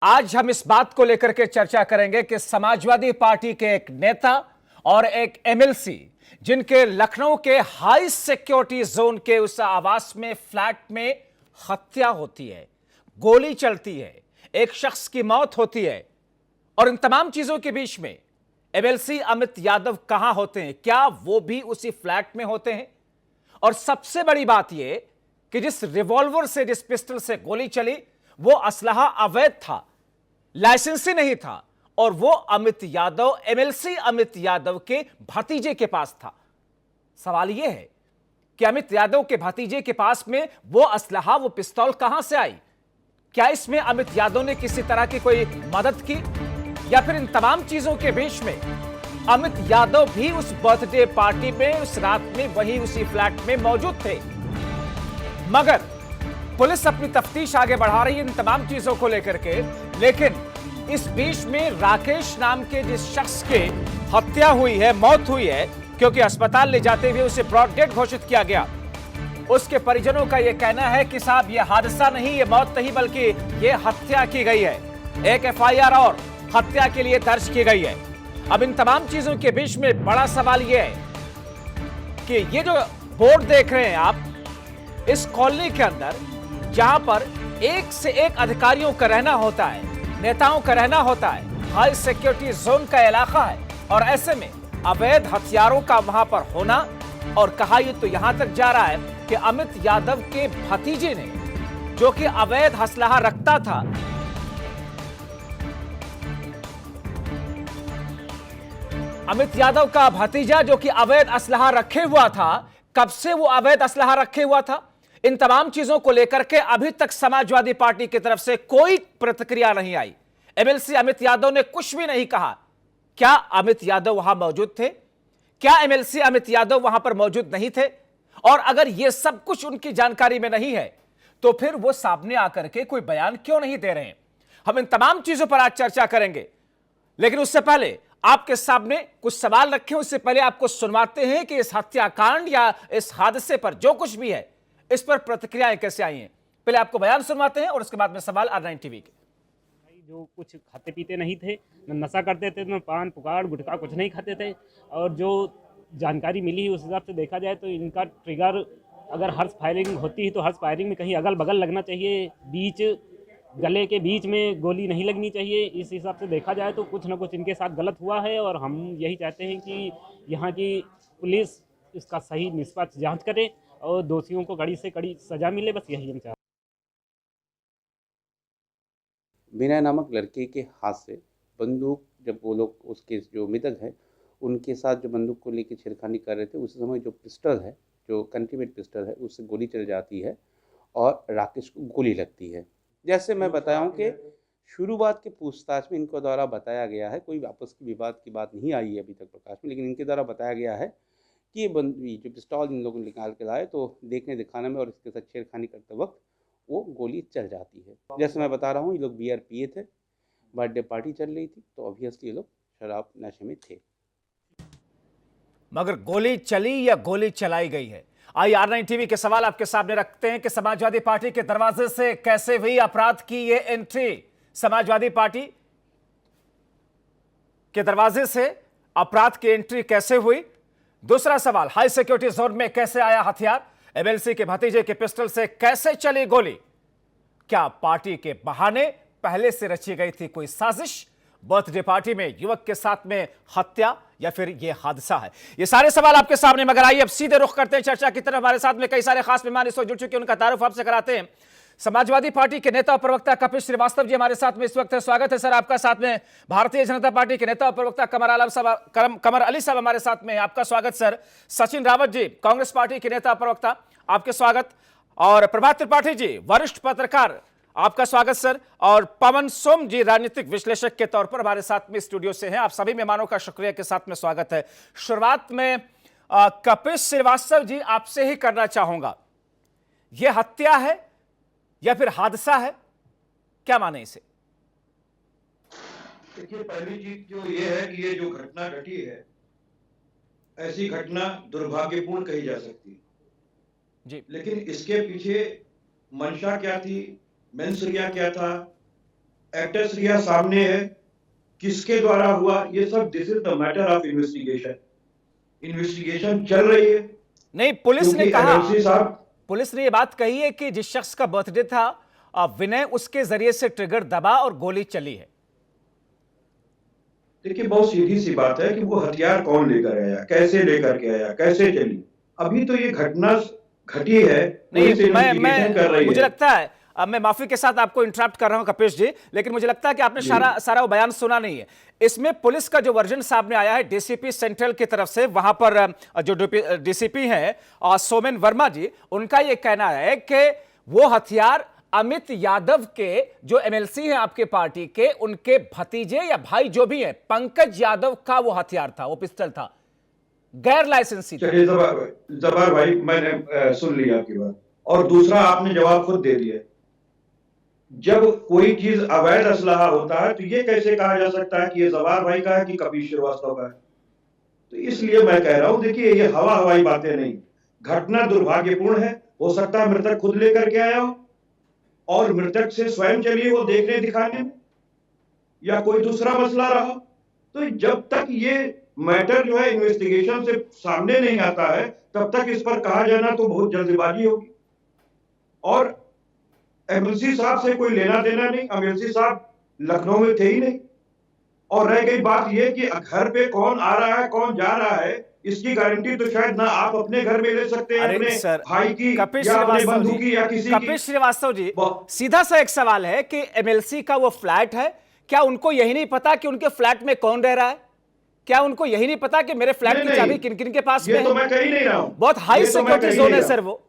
आज हम इस बात को लेकर के चर्चा करेंगे कि समाजवादी पार्टी के एक नेता और एक एमएलसी जिनके लखनऊ के हाई सिक्योरिटी जोन के उस आवास में फ्लैट में हत्या होती है, गोली चलती है, एक शख्स की मौत होती है और इन तमाम चीजों के बीच में एमएलसी अमित यादव कहां होते हैं? क्या वो भी उसी फ्लैट में होते हैं? और सबसे बड़ी बात यह कि जिस रिवॉल्वर से, जिस पिस्टल से गोली चली, वो असलहा अवैध था, लाइसेंसी नहीं था और वो अमित यादव, एमएलसी अमित यादव के भतीजे के पास था। सवाल यह है कि अमित यादव के भतीजे के पास में वो असलहा, वो पिस्तौल कहां से आई? क्या इसमें अमित यादव ने किसी तरह की कोई मदद की या फिर इन तमाम चीजों के बीच में अमित यादव भी उस बर्थडे पार्टी में उस रात में वही उसी फ्लैट में मौजूद थे? मगर पुलिस अपनी तफ्तीश आगे बढ़ा रही है इन तमाम चीजों को लेकर के, लेकिन इस बीच में राकेश नाम के जिस शख्स की हत्या हुई है, मौत हुई है, क्योंकि अस्पताल ले जाते हुए उसे ब्रॉड डेड घोषित किया गया, उसके परिजनों का यह कहना है कि साहब यह हादसा नहीं, यह मौत नहीं, बल्कि यह हत्या की गई है। एक एफआईआर और हत्या के लिए दर्ज की गई है। अब इन तमाम चीजों के बीच में बड़ा सवाल यह है कि ये जो बोर्ड देख रहे हैं आप, इस कॉलोनी के अंदर जहां पर एक से एक अधिकारियों का रहना होता है, नेताओं का रहना होता है, हाई सिक्योरिटी जोन का इलाका है, और ऐसे में अवैध हथियारों का वहां पर होना, और कहा यह तो यहां तक जा रहा है कि अमित यादव के भतीजे ने, जो कि अवैध असलहा रखता था, अमित यादव का भतीजा जो कि अवैध असलहा रखे हुआ था, कब से वो अवैध असलहा रखे हुआ था? इन तमाम चीजों को लेकर के अभी तक समाजवादी पार्टी की तरफ से कोई प्रतिक्रिया नहीं आई। एमएलसी अमित यादव ने कुछ भी नहीं कहा। क्या अमित यादव वहां मौजूद थे? क्या एमएलसी अमित यादव वहां पर मौजूद नहीं थे? और अगर यह सब कुछ उनकी जानकारी में नहीं है तो फिर वो सामने आकर के कोई बयान क्यों नहीं दे रहे हैं? हम इन तमाम चीजों पर आज चर्चा करेंगे, लेकिन उससे पहले आपके सामने कुछ सवाल रखे, उससे पहले आपको सुनवाते हैं कि इस हत्याकांड या इस हादसे पर जो कुछ भी है, इस पर प्रतिक्रियाएं कैसे आई हैं। पहले आपको बयान सुनवाते हैं और उसके बाद में सवाल R9 टीवी के। जो कुछ खाते पीते नहीं थे, न नशा करते थे, न पान पुकार गुटखा कुछ नहीं खाते थे, और जो जानकारी मिली उस हिसाब से देखा जाए तो इनका ट्रिगर, अगर हर्ष फायरिंग होती है तो हर्ष फायरिंग में कहीं अगल बगल लगना चाहिए, बीच गले के बीच में गोली नहीं लगनी चाहिए। इस हिसाब से देखा जाए तो कुछ ना कुछ इनके साथ गलत हुआ है, और हम यही चाहते हैं कि यहाँ की पुलिस इसका सही निष्पक्ष जांच करे और दोषियों को कड़ी से कड़ी सजा मिले, बस यही हम चाहते हैं। विनय नामक लड़के के हाथ से बंदूक, जब वो लोग उसके जो मृतक है उनके साथ जो बंदूक को लेकर छेड़खानी कर रहे थे, उस समय जो पिस्टल है, जो कंटीमेट पिस्टल है, उससे गोली चल जाती है और राकेश को गोली लगती है। जैसे मैं बताया हूँ कि शुरुआत के पूछताछ में इनको द्वारा बताया गया है, कोई आपस की विवाद की बात नहीं आई है अभी तक प्रकाश में, लेकिन इनके द्वारा बताया गया है कि ये जो पिस्तौल इन लोगों ने निकाल के लाए तो देखने दिखाने में और इसके साथ छेड़खानी करते वक्त वो गोली चल जाती है। जैसे मैं बता रहा हूँ, ये लोग बियर पिए थे, बर्थडे पार्टी चल रही थी, तो ऑब्वियसली ये लोग शराब नशे में थे। मगर गोली चली या गोली चलाई गई है? आइए R9 टीवी के सवाल आपके सामने रखते हैं कि समाजवादी पार्टी के दरवाजे से कैसे हुई अपराध की ये एंट्री? समाजवादी पार्टी के दरवाजे से अपराध की एंट्री कैसे हुई? दूसरा सवाल, हाई सिक्योरिटी जोन में कैसे आया हथियार? एमएलसी के भतीजे के पिस्टल से कैसे चली गोली? क्या पार्टी के बहाने पहले से रची गई थी कोई साजिश? बर्थडे पार्टी में युवक के साथ में हत्या या फिर यह हादसा है? ये सारे सवाल आपके सामने, मगर आइए अब सीधे रुख करते हैं चर्चा की तरफ। हमारे साथ में कई सारे खास मेहमान इस वक्त जुड़ चुके हैं, उनका तारुफ आपसे कराते हैं। समाजवादी पार्टी के नेता और प्रवक्ता कपिल श्रीवास्तव जी हमारे साथ में इस वक्त है। स्वागत है सर आपका। साथ में भारतीय जनता पार्टी के नेता और प्रवक्ता कमर अली साहब हमारे साथ में, आपका स्वागत सर। सचिन रावत जी, कांग्रेस पार्टी के नेता और प्रवक्ता, आपके स्वागत। और प्रभात त्रिपाठी जी, वरिष्ठ पत्रकार, आपका स्वागत सर। और पवन सोम जी, राजनीतिक विश्लेषक के तौर पर हमारे साथ में स्टूडियो से हैं। आप सभी मेहमानों का शुक्रिया के साथ में स्वागत है। शुरुआत में कपिल श्रीवास्तव जी आपसे ही करना चाहूंगा, यह हत्या है या फिर हादसा है? क्या माने इसे? देखिए, पहली चीज जो ये है कि ये जो घटना घटी है, ऐसी घटना दुर्भाग्यपूर्ण कही जा सकती है जी, लेकिन इसके पीछे मंशा क्या थी, मेंसरिया क्या था, एक्टर्स रिया सामने है, किसके द्वारा हुआ, ये सब this is the matter of investigation. Investigation चल रही है। नहीं, पुलिस ने क्योंकि कहा, एमएलसी साहब, पुलिस ने ये बात कही है कि जिस शख्स का बर्थडे था विनय, उसके जरिए से ट्रिगर दबा और गोली चली है। देखिए बहुत सीधी सी बात है कि वो हथियार कौन लेकर आया, कैसे लेकर के आया, कैसे चली। अभी तो ये घटना घटी है, नहीं, पुलिस इन्वेस्टिगेशन कर रही मुझे है। लगता है, अब मैं माफी के साथ आपको इंटरप्ट कर रहा हूं कपिश जी, लेकिन मुझे लगता है कि आपने सारा वो बयान सुना नहीं है। इसमें पुलिस का जो वर्जन सामने आया है डीसीपी सेंट्रल की तरफ से, वहां पर जो डीसीपी हैं सोमेन वर्मा जी, उनका यह कहना है कि वो हथियार अमित यादव के जो एमएलसी हैं आपके पार्टी के, उनके भतीजे या भाई जो भी हैं, पंकज यादव का वो हथियार था, वो पिस्टल था, गैर लाइसेंसी था। चलिए जबार भाई, मैंने सुन लिया आपकी बात, और दूसरा आपने जवाब खुद दे दिया। जब कोई चीज अवैध असलहा होता है तो ये कैसे कहा जा सकता है कि ये जवार भाई का है कि कपिल श्रीवास्तव का है। तो इसलिए मैं कह रहा हूं, देखिए ये हवाई बातें नहीं, घटना दुर्भाग्यपूर्ण है। हो सकता है मृतक खुद लेकर के आया हो और मृतक से स्वयं चली हो देखने दिखाने में, या कोई दूसरा मसला रहा। तो जब तक ये मैटर जो है इन्वेस्टिगेशन से सामने नहीं आता है, तब तक इस पर कहा जाना तो बहुत जल्दबाजी होगी। और एमएलसी साहब से कोई लेना देना नहीं, एमएलसी साहब लखनऊ में थे ही नहीं। और रह गई बात यह कि घर पे कौन आ रहा है, कौन जा रहा है, इसकी गारंटी तो शायद ना आप अपने घर में ले सकते हैं, अपने भाई की या अपने बंधु की या किसी की। कपिल श्रीवास्तव जी, सीधा सा एक सवाल है कि एमएलसी का वो फ्लैट है, क्या उनको यही नहीं पता कि उनके फ्लैट में कौन रह रहा है? क्या उनको यही नहीं पता कि मेरे फ्लैट की चाबी किन किन के पास में है? तो मैं कह ही नहीं रहा हूं, बहुत हाई सिक्योरिटी जोन है सर वो।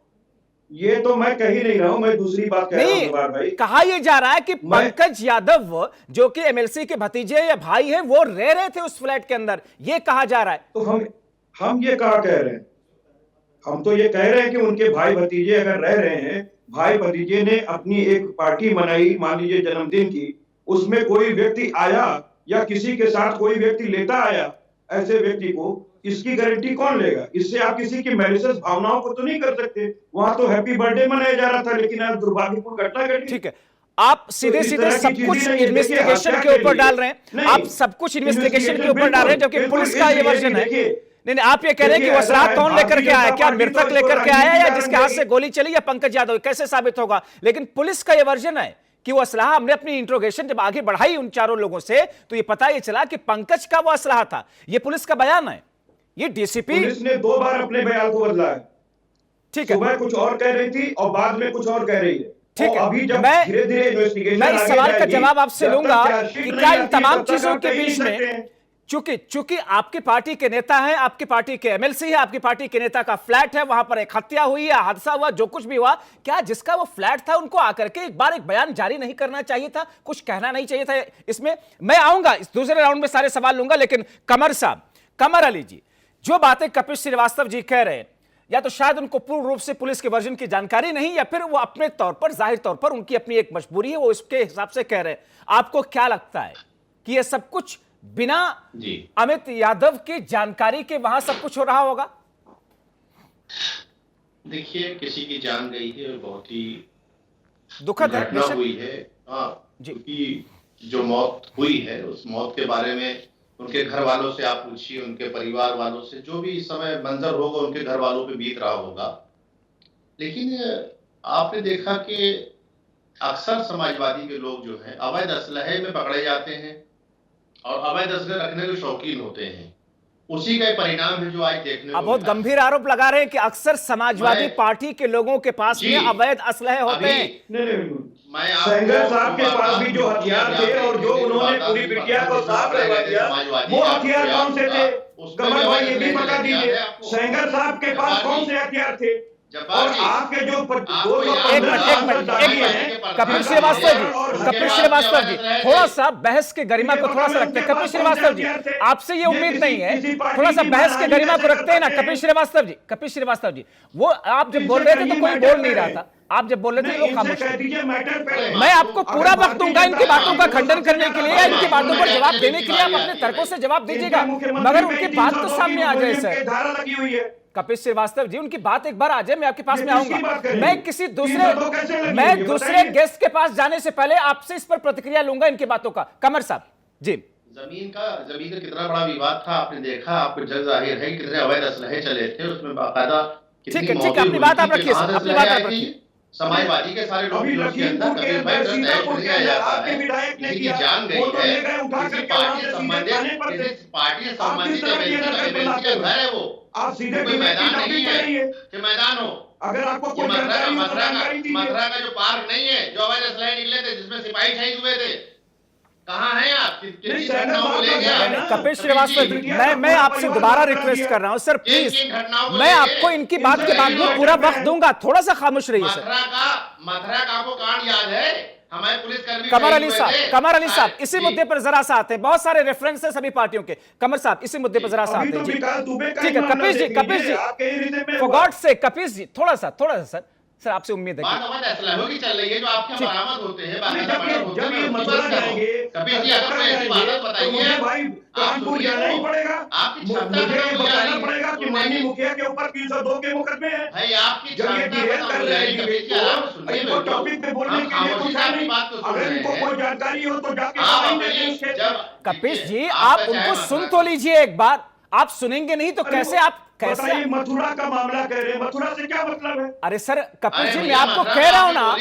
ये तो मैं कह ही नहीं रहा हूं, मैं दूसरी बात कह रहा हूं भाई। कहा यह जा रहा है कि पंकज यादव जो कि एमएलसी के भतीजे या भाई हैं, वो रह रहे थे उस फ्लैट के अंदर, ये कहा जा रहा है। तो हम ये कहा कह रहे हैं, हम तो ये कह रहे हैं कि उनके भाई भतीजे अगर रह रहे हैं, भाई भतीजे ने अपनी एक पार्टी मनाई, मान लीजिए जन्मदिन की, उसमें कोई व्यक्ति आया या किसी के साथ कोई व्यक्ति लेता आया ऐसे व्यक्ति को, इसकी गारंटी कौन लेगा? इससे आप किसी की मैलिशियस भावनाओं को तो नहीं कर सकते। वहां तो हैप्पी बर्थडे मनाया जा रहा था, लेकिन आज दुर्भाग्यपूर्ण घटना घटी। ठीक है, आप सीधे सीधे सब कुछ इन्वेस्टिगेशन के ऊपर डाल रहे हैं, आप सब कुछ इन्वेस्टिगेशन के ऊपर डाल रहे हैं, जबकि पुलिस का ये वर्जन है। नहीं, आप ये कह रहे हैं कि वो असलाह कौन लेकर के आया, क्या मृतक लेकर के आया या जिसके हाथ से गोली चली या पंकज यादव, कैसे साबित होगा? लेकिन पुलिस का ये वर्जन है कि वो असलाह, हमने अपनी इंट्रोगेशन जब आगे बढ़ाई उन चारों लोगों से तो ये पता ये चला कि पंकज का वो असलाह था। ये पुलिस का बयान है। ये डीसीपी पुलिस ने 2 बार अपने बयान को बदला है। ठीक है, सुबह कुछ और कह रही थी और बाद में कुछ और कह रही है। ठीक है, अभी जब मैं धीरे-धीरे इन्वेस्टिगेशन मैं इस सवाल का जवाब आपसे लूंगा कि क्या इन तमाम चीजों के बीच में, चूंकि आपकी पार्टी के नेता हैं, आपकी पार्टी के एमएलसी है, आपकी पार्टी के नेता का फ्लैट है, वहां पर एक हत्या हुई या हादसा हुआ, जो कुछ भी हुआ, क्या जिसका वो फ्लैट था उनको आकर के एक बार एक बयान जारी नहीं करना चाहिए था? कुछ कहना नहीं चाहिए था इसमें? मैं आऊंगा इस दूसरे राउंड में, सारे सवाल लूंगा, लेकिन कमर साहब, कमर अली जी, जो बातें कपिल श्रीवास्तव जी कह रहे हैं, या तो शायद उनको पूर्ण रूप से पुलिस के वर्जन की जानकारी नहीं, या फिर वो अपने तौर पर, जाहिर तौर पर उनकी अपनी एक मजबूरी है, वो इसके हिसाब से कह रहे हैं। आपको क्या लगता है कि ये सब कुछ बिना अमित यादव की जानकारी के वहां सब कुछ हो रहा होगा? देखिए, किसी की जान गई है, बहुत ही दुखद घटना हुई है। क्योंकि जो मौत हुई है उस मौत के बारे में उनके घर वालों से आप पूछिए, उनके परिवार वालों से, जो भी इस समय मंजर होगा उनके घर वालों पे बीत रहा होगा। लेकिन आपने देखा कि अक्सर समाजवादी के लोग जो हैं अवैध असलहे में पकड़े जाते हैं और अवैध असलहे रखने के शौकीन होते हैं। उसी का परिणाम है जो आज देखने को बहुत गंभीर आरोप लगा रहे हैं कि अक्सर समाजवादी पार्टी के लोगों के पास में अवैध असलहे होते हैं। सेंगर साहब के पास भी जो हथियार थे और जो उन्होंने पूरी बिटिया को साफ करवा दिया, वो हथियार कौन से थे? कमर भाई ये भी बता दीजिए, सेंगर साहब के पास कौन से हथियार थे? और आपके जो एक मिनट कपिल श्रीवास्तव जी, थोड़ा सा बहस के गरिमा को थोड़ा सा रखते हैं। कपिल श्रीवास्तव जी, आपसे ये उम्मीद नहीं है, थोड़ा सा बहस के गरिमा को रखते हैं ना। कपिल श्रीवास्तव जी, वो आप जब बोल रहे थे तो कोई बोल नहीं रहा था, आप जब बोल रहे थे लोग खामोश थे। मैं आपको पूरा वक्त दूंगा इनकी बातों का खंडन करने के लिए या इनकी बातों पर जवाब देने के लिए, आप अपने तर्कों से जवाब दीजिएगा, मगर उनकी बात तो सामने आ जाए सर। कपिल श्रीवास्तव जी, उनकी बात एक बार आ जाए, मैं आपके पास ये में किसकी आऊंगा। बात करेंगे? मैं किसी दूसरे तीन तो कैसे लगेंगे? मैं ये दूसरे बताइए। गेस्ट के पास जाने से पहले आपसे इस पर प्रतिक्रिया लूंगा इनकी बातों का। कमर साहब जी। जमीन का कितना बड़ा विवाद था, आपने देखा, आपको जग जाहिर है कितने अवैध असलहे चले थे, उसमें बाकायदा ठीक है, अपनी बात आप रखिए, अपनी बात आप रखिए। समाजवादी के सारे लोग अभी उसके अंदर लखीमपुर के कभी भाई अंदर दस सीतापुर के किया अंदर जाता आपके है, विधायक ने किसी की किया, जान गई वो तो है, ले गए उठा किसी करके पार्टी वहां से से सीधे संबंधित, थाने पर से। किसी पार्टी से आप किस संबंधित तरह की एमएलसी नजर का बनाते घर है वो, आप सीधे कोई मैदान टॉपिक नहीं पे है रहिए। कि मैदान हो। अगर आपको ये कोई जानकारी हो तो जानकारी दीजिए। मथुरा का जो पार्क नहीं है, जो अवैध असलहे निकले थे, जिसमें सिपाही शहीद हुए थे, कहाँ हैं आप? किस घटनाओं को ले गए? कपिल श्रीवास्तव जी, मैं आपसे दोबारा रिक्वेस्ट कर रहा हूं सर, प्लीज, मैं आपको इनकी बात के बाद में पूरा वक्त दूंगा, थोड़ा सा खामोश रहिए सर। मथुरा का आपको कांड याद है? हमारे पुलिसकर्मी कमर अली साहब, इसी मुद्दे पर जरा सा आते हैं, बहुत सारे रेफरेंस है सभी पार्टियों के। कमर साहब, इसी मुद्दे पर जरा सा आते हैं जी। ठीक है कपिल जी, फॉर गॉड से कपिल जी, थोड़ा सा सर आपसे उम्मीद है बात हमारे असलहों की चल रही है, जो आपके बरामद होते हैं, जब ये मथुरा जाएंगे, कभी जी अगर कोई ऐसी बात बताइए, भाई कानपुर जाना ही पड़ेगा। आपकी क्षमता मुझे ये बताना बताना पड़ेगा कि माननीय मुखिया के ऊपर 302 के मुकदमे हैं। भाई आपकी जब ये डिबेट कर रहे हैं इनको टॉपिक पे बोलने के लिए कुछ है नहीं। अगर इनको कोई जानकारी हो तो जाके कपिल जी, आप उनको सुन तो लीजिए एक बार, आप सुनेंगे नहीं तो कैसे आप कैसे मथुरा का मामला कह रहे हैं, मथुरा से क्या मतलब है? अरे सर कपिल जी, मैं आपको कह रहा हूं ना,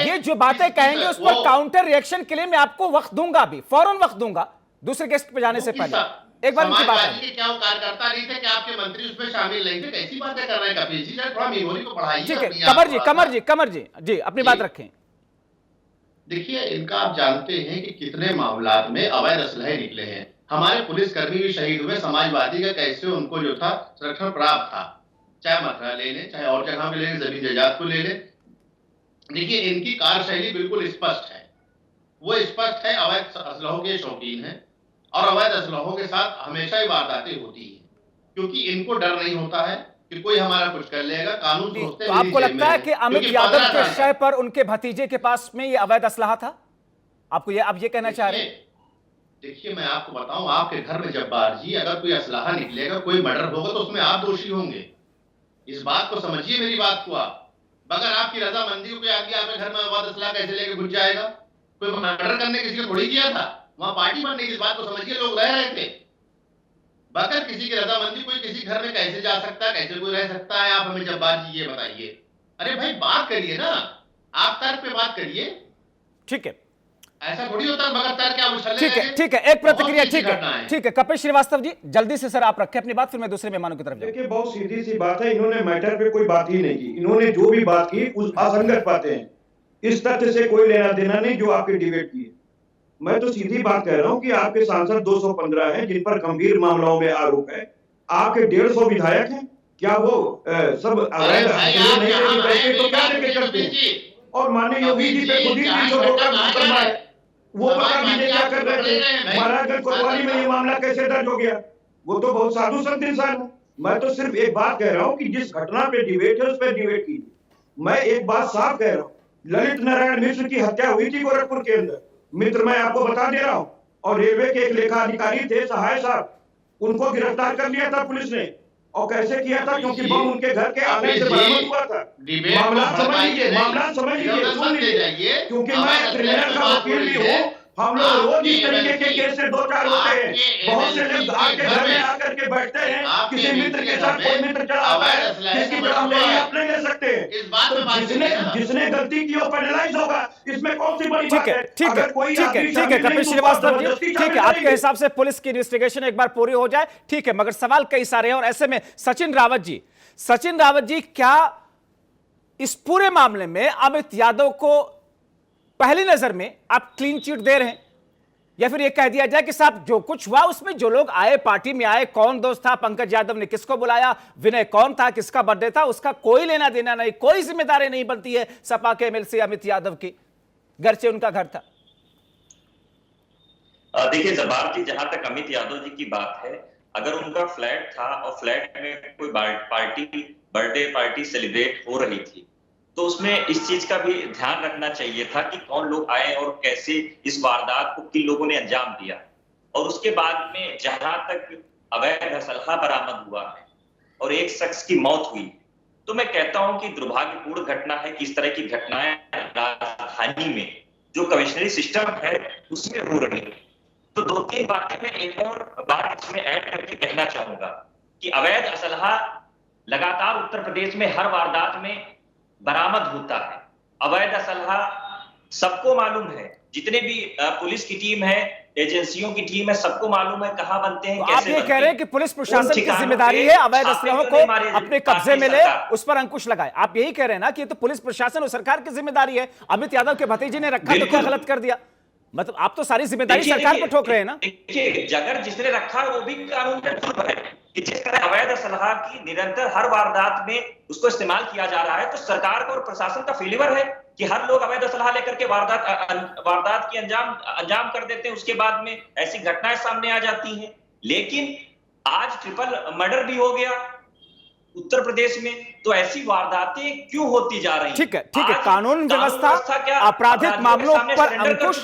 ये जो बातें कहेंगे उस पर काउंटर रिएक्शन के लिए मैं आपको वक्त दूंगा, अभी फौरन वक्त दूंगा दूसरे गेस्ट पे जाने से पहले। एक बार उनकी बात है। क्या वो कार्यकर्ता नहीं थे? क्या आपके मंत्री उसमें शामिल नहीं थे? कैसी बातें कर रहे हैं कपिल जी? थोड़ा मेमोरी को बढ़ाइए। ठीक है कमर जी अपनी बात रखें। देखिए, इनका आप जानते हैं कि कितने मामलात में अवैध असलहे निकले हैं। हमारे पुलिसकर्मी भी शहीद हुए, समाजवादी का कैसे उनको जो था संरक्षण प्राप्त था, चाहे मथुरा ले लें, चाहे और जगह पे ले लें, जमीन जायदाद को ले लें। देखिए, इनकी कार्यशैली बिल्कुल स्पष्ट है, वो स्पष्ट है, अवैध असलहों के शौकीन है और अवैध असलहों के साथ हमेशा ही वारदातें होती हैं, क्योंकि इनको डर नहीं होता है कि कोई हमारा कुछ कर लेगा। कानून सोचते तो आपको लगता है कि अमित यादव के शय पर उनके भतीजे के पास में ये अवैध असलहा था? आपको ये आप ये कहना चाह रहे हैं? देखिए, मैं आपको बताऊं, आपके घर में जब्बार जी अगर कोई असलहा निकलेगा, कोई मर्डर होगा तो उसमें आप दोषी होंगे। इस बात को समझिए, मेरी बात को आप, बगैर आपकी रजामंदी को कोई आदमी आपके घर में अवैध असलहा कैसे लेके घुस जाएगा? कोई मर्डर करने किसी को थोड़ी किया था, वहां पार्टी बनने की बात को समझिए, लोग रह रहे थे। बगैर किसी की रजामंदी कोई किसी घर में कैसे जा सकता है, कैसे कोई रह सकता है? आप हमें जब्बार जी ये बताइए। अरे भाई बात करिए ना, आप तर्क पे बात करिए। ठीक है, ऐसा थोड़ी होता है मगर तर्क क्या उछलने लगे। ठीक है, एक प्रतिक्रिया। ठीक है कपिल श्रीवास्तव जी, जल्दी से सर आप रखें अपनी बात, फिर मैं दूसरे मेहमानों की तरफ जाऊं। देखिए, बहुत सीधी सी बात है, इन्होंने मैटर पे कोई बात ही नहीं की। इन्होंने जो भी बात की उस असंगत बातें हैं, इस तथ्य से कोई लेना देना नहीं जो आपके डिबेट की है। मैं तो सीधी बात कह रहा हूं कि आपके सांसद 215 हैं जिन पर गंभीर मामलों में आरोप है। आपके 150 विधायक हैं, क्या वो सब अवैध तो क्या लेके चलते हैं? और माननीय योगी जी पे खुद ही 302 का मुकदमा है, वो पता नहीं क्या कर रहे थे। महाराजगंज कोतवाली में ये मामला कैसे दर्ज हो गया? वो तो बहुत साधु संत इंसान है। मैं तो सिर्फ एक बात कह रहा हूं कि जिस घटना पे डिबेट है उस पर डिबेट कीजिए। मैं एक बात साफ कह रहा हूं, ललित नारायण मिश्र की हत्या हुई थी गोरखपुर के अंदर, मित्र मैं आपको बता दे रहा हूं, और रेलवे के एक लेखा अधिकारी थे सहाय साहब, उनको गिरफ्तार कर लिया था पुलिस ने। और कैसे किया था? क्योंकि बम उनके घर के आंगन से बरामद हुआ था। मामला समझ लीजिए, सुन लीजिए, क्योंकि मैं क्रिमिनल का वकील भी हूँ। हम लोग रोज इस तरीके के केस से 2-4 होते हैं। बहुत से लोग आपके घर में आकर के बैठते हैं, किसी मित्र के साथ कोई मित्र चला आता है, जिसकी जवाबदेही आप नहीं ले सकते। तो जिसने गलती की वो पेनलाइज होगा, इसमें कौन सी बड़ी बात है? ठीक है कपिल श्रीवास्तव जी, ठीक है, आपके हिसाब से पुलिस की इन्वेस्टिगेशन एक बार पूरी हो जाए, ठीक है, मगर सवाल कई सारे हैं। और ऐसे में सचिन रावत जी, क्या इस पूरे मामले में अमित यादव को पहली नजर में आप क्लीन चिट दे रहे हैं, या फिर यह कह दिया जाए कि साहब जो कुछ हुआ उसमें जो लोग आए, पार्टी में आए, कौन दोस्त था, पंकज यादव ने किसको बुलाया, विनय कौन था, किसका बर्थडे था, उसका कोई लेना देना नहीं, कोई जिम्मेदारी नहीं बनती है सपा के एमएलसी अमित यादव की, घर से उनका घर था? देखिए जब्बार जी, जहां तक अमित यादव जी की बात है, अगर उनका फ्लैट था और फ्लैट में कोई बर्थडे पार्टी सेलिब्रेट हो रही थी, तो उसमें इस चीज का भी ध्यान रखना चाहिए था कि कौन लोग आए और कैसे इस वारदात को किन लोगों ने अंजाम दिया। और उसके बाद में जहां तक अवैध असलहा बरामद हुआ है और एक शख्स की मौत हुई। तो मैं कहता हूं कि दुर्भाग्यपूर्ण घटना है कि इस तरह की घटनाएं राजधानी में जो कमिश्नरी सिस्टम है उसमें हो रही है। तो दो तीन बातें मैं एक और बात इसमें ऐड करके कहना चाहूंगा कि अवैध असलहा लगातार उत्तर प्रदेश में हर वारदात में बरामद होता है। अवैध असलहा सबको मालूम है, जितने भी पुलिस की टीम है, एजेंसियों की टीम है, सबको मालूम है कहां बनते हैं, तो आप ये कह रहे हैं कि पुलिस प्रशासन की जिम्मेदारी है अवैध असलहों को अपने कब्जे में ले, उस पर अंकुश लगाए। आप यही कह रहे हैं ना कि ये तो पुलिस प्रशासन और सरकार की जिम्मेदारी है। अमित यादव के भतीजे ने रखा तो क्या गलत कर दिया? मतलब आप तो सारी जिम्मेदारी सरकार पर ठोक रहे हैं ना। देखिए, अगर जिसने रखा है वो भी कानून के तहत है कि जिस तरह अवैध असलहा की निरंतर हर वारदात में उसको इस्तेमाल किया जा रहा है, तो सरकार का और प्रशासन का फेलिवर है कि हर लोग अवैध असलहा लेकर के वारदात की अंजाम कर देते हैं। उसके बाद में ऐसी घटनाएं सामने आ जाती हैं। लेकिन आज ट्रिपल मर्डर भी हो गया उत्तर प्रदेश में, तो ऐसी वारदातें क्यों होती जा रही हैं? ठीक है, कानून व्यवस्था, आपराधिक मामलों पर अंकुश,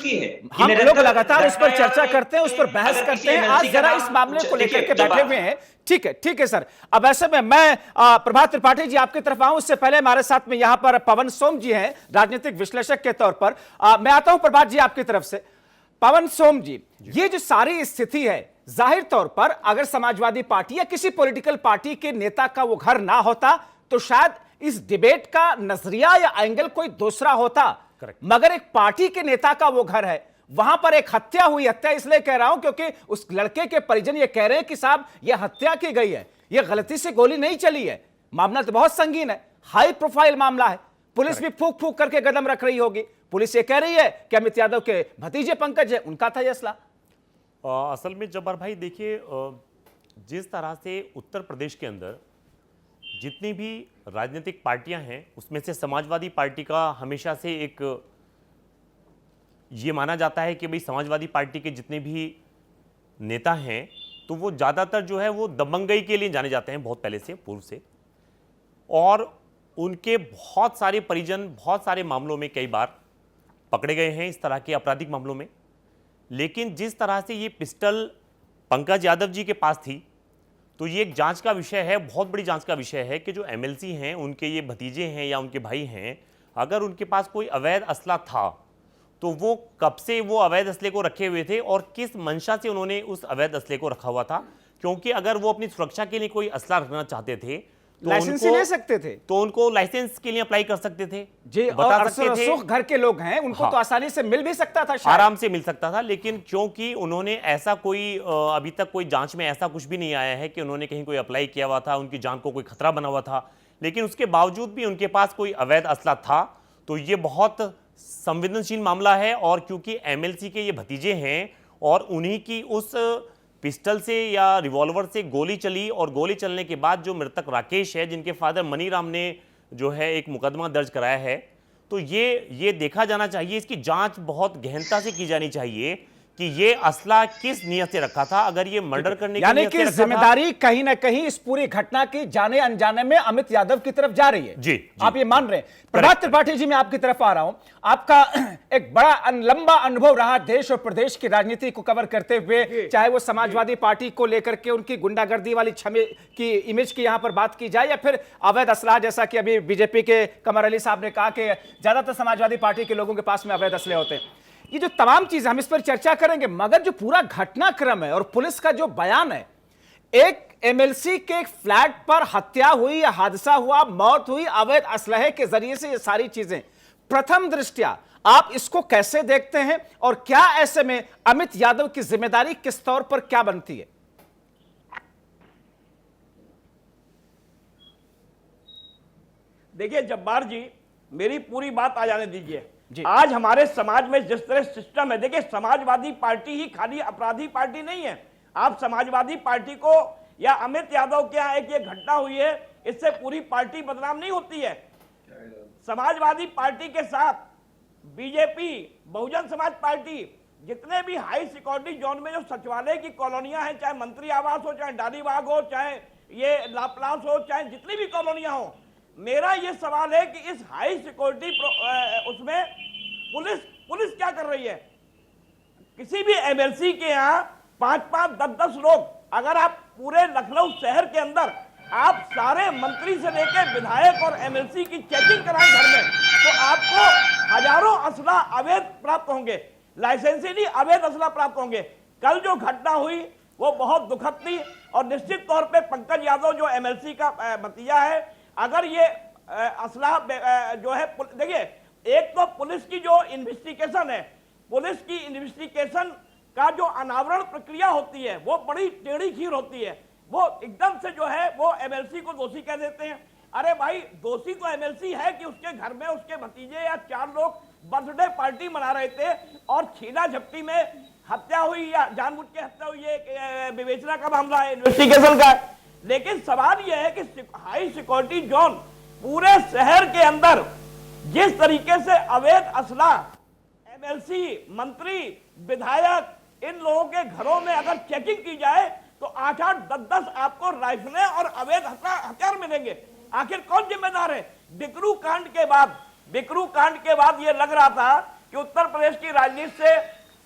हम लोग लगातार उस पर चर्चा करते हैं, उस पर बहस करते हैं। आज जरा इस मामले को लेकर के बैठे हुए हैं। ठीक है सर। अब ऐसे में मैं प्रभात त्रिपाठी जी आपकी तरफ आऊं, उससे पहले हमारे साथ में यहां पर पवन सोम जी हैं, राजनीतिक विश्लेषक के तौर पर। मैं आता हूं प्रभात जी आपकी तरफ से। पवन सोम जी, ये जो सारी स्थिति है, जाहिर तौर पर अगर समाजवादी पार्टी या किसी पॉलिटिकल पार्टी के नेता का वो घर ना होता तो शायद इस डिबेट का नजरिया या एंगल कोई दूसरा होता। मगर एक पार्टी के नेता का वो घर है, वहां पर एक हत्या हुई। हत्या इसलिए कह रहा हूं क्योंकि उस लड़के के परिजन ये कह रहे हैं कि साहब ये हत्या की गई है, ये गलती से गोली नहीं चली है। मामला तो बहुत संगीन है, हाई प्रोफाइल मामला है। पुलिस भी फूक फूक करके कदम रख रही होगी। पुलिस ये कह रही है कि अमित यादव के भतीजे पंकज है, उनका था ये असला। असल में जब्बार भाई देखिए, जिस तरह से उत्तर प्रदेश के अंदर जितनी भी राजनीतिक पार्टियां हैं उसमें से समाजवादी पार्टी का हमेशा से एक ये माना जाता है कि भाई समाजवादी पार्टी के जितने भी नेता हैं तो वो ज़्यादातर जो है वो दबंगई के लिए जाने जाते हैं, बहुत पहले से, पूर्व से। और उनके बहुत सारे परिजन बहुत सारे मामलों में कई बार पकड़े गए हैं, इस तरह के आपराधिक मामलों में। लेकिन जिस तरह से ये पिस्टल पंकज यादव जी के पास थी, तो ये एक जांच का विषय है, बहुत बड़ी जांच का विषय है कि जो एमएलसी हैं, उनके ये भतीजे हैं या उनके भाई हैं, अगर उनके पास कोई अवैध असला था तो वो कब से वो अवैध असले को रखे हुए थे और किस मंशा से उन्होंने उस अवैध असले को रखा हुआ था। क्योंकि अगर वो अपनी सुरक्षा के लिए कोई असला रखना चाहते थे तो लाइसेंस ले सकते थे, तो उनको लाइसेंस के लिए अप्लाई कर सकते थे जी, बता और सकते थे। घर के लोग हैं, उनको हाँ, तो आसानी से मिल भी सकता था, आराम से मिल सकता था। लेकिन क्योंकि उन्होंने ऐसा कोई अभी तक कोई जांच में ऐसा कुछ भी नहीं आया है कि उन्होंने कहीं कोई अप्लाई किया हुआ था, उनकी जान को कोई खतरा बना हुआ था, लेकिन उसके बावजूद भी उनके पास कोई अवैध असला था, तो ये बहुत संवेदनशील मामला है। और क्योंकि एमएलसी के ये भतीजे हैं और उन्हीं की उस पिस्टल से या रिवॉल्वर से गोली चली, और गोली चलने के बाद जो मृतक राकेश है, जिनके फादर मनीराम ने जो है एक मुकदमा दर्ज कराया है, तो ये देखा जाना चाहिए, इसकी जांच बहुत गहनता से की जानी चाहिए कि ये असला किस नियत से रखा था। अगर ये मर्डर करने की यानी नियत से कि रखा जिम्मेदारी कहीं ना कहीं इस पूरी घटना की जाने अनजाने में अमित यादव की तरफ जा रही है। जी, आप ये मान रहे हैं। प्रभात त्रिपाठी जी, मैं आपकी तरफ आ रहा हूं। आपका एक बड़ा लंबा अनुभव रहा देश और प्रदेश की राजनीति को कवर करते हुए, चाहे वो समाजवादी पार्टी को लेकर के उनकी गुंडागर्दी वाली छवि की इमेज की यहां पर बात की जाए, या फिर अवैध असला, जैसा कि अभी बीजेपी के कमर अली साहब ने कहा कि ज्यादातर समाजवादी पार्टी के लोगों के पास में अवैध असले होते हैं। ये जो तमाम चीजें हम इस पर चर्चा करेंगे, मगर जो पूरा घटनाक्रम है और पुलिस का जो बयान है, एक एमएलसी के एक फ्लैट पर हत्या हुई या हादसा हुआ, मौत हुई अवैध असलहे के जरिए से, ये सारी चीजें प्रथम दृष्टया आप इसको कैसे देखते हैं और क्या ऐसे में अमित यादव की जिम्मेदारी किस तौर पर क्या बनती है? देखिए जब्बार जी, मेरी पूरी बात आ जाने दीजिए। आज हमारे समाज में जिस तरह सिस्टम है, देखिए समाजवादी पार्टी ही खाली अपराधी पार्टी नहीं है। आप समाजवादी पार्टी को या अमित यादव के यहाँ एक ये घटना हुई है, इससे पूरी पार्टी बदनाम नहीं होती है। समाजवादी पार्टी के साथ बीजेपी, बहुजन समाज पार्टी, जितने भी हाई सिक्योरिटी जोन में जो सचिवालय की कॉलोनियां हैं, चाहे मंत्री आवास हो, चाहे डालीबाग हो, चाहे ये लाप्लास हो, चाहे जितनी भी कॉलोनियां हो, मेरा ये सवाल है कि इस हाई सिक्योरिटी उसमें पुलिस क्या कर रही है? किसी भी एमएलसी के यहाँ 5-5, 10-10 लोग, अगर आप पूरे लखनऊ शहर के अंदर आप सारे मंत्री से लेकर विधायक और एमएलसी की चेकिंग कराएं घर में, तो आपको हजारों असला अवैध प्राप्त होंगे, लाइसेंसी नहीं अवैध असला प्राप्त होंगे। कल जो घटना हुई वो बहुत दुखद थी और निश्चित तौर पे पंकज यादव जो एमएलसी का भतीजा है, अगर ये असला जो है, देखिए एक तो पुलिस की जो इन्वेस्टिगेशन है, पुलिस की इन्वेस्टिगेशन का जो अनावरण प्रक्रिया होती है वो बड़ी टेढ़ी खीर होती है। वो एकदम से जो है वो एमएलसी को दोषी कह देते हैं। अरे भाई, दोषी तो एमएलसी है कि उसके घर में उसके भतीजे या 4 लोग बर्थडे पार्टी मना रहे थे और छीना झपटी में हत्या हुई या जानबूझ के हत्या हुई, ये विवेचना का मामला है, इन्वेस्टिगेशन का। लेकिन सवाल यह है कि हाई सिक्योरिटी जोन पूरे शहर के अंदर जिस तरीके से अवैध असला एमएलसी, मंत्री, विधायक, इन लोगों के घरों में अगर चेकिंग की जाए तो 8-8, 10-10 आपको राइफलें और अवैध हथियार मिलेंगे। आखिर कौन जिम्मेदार है? बिकरू कांड के बाद ये लग रहा था कि उत्तर प्रदेश की राजनीति से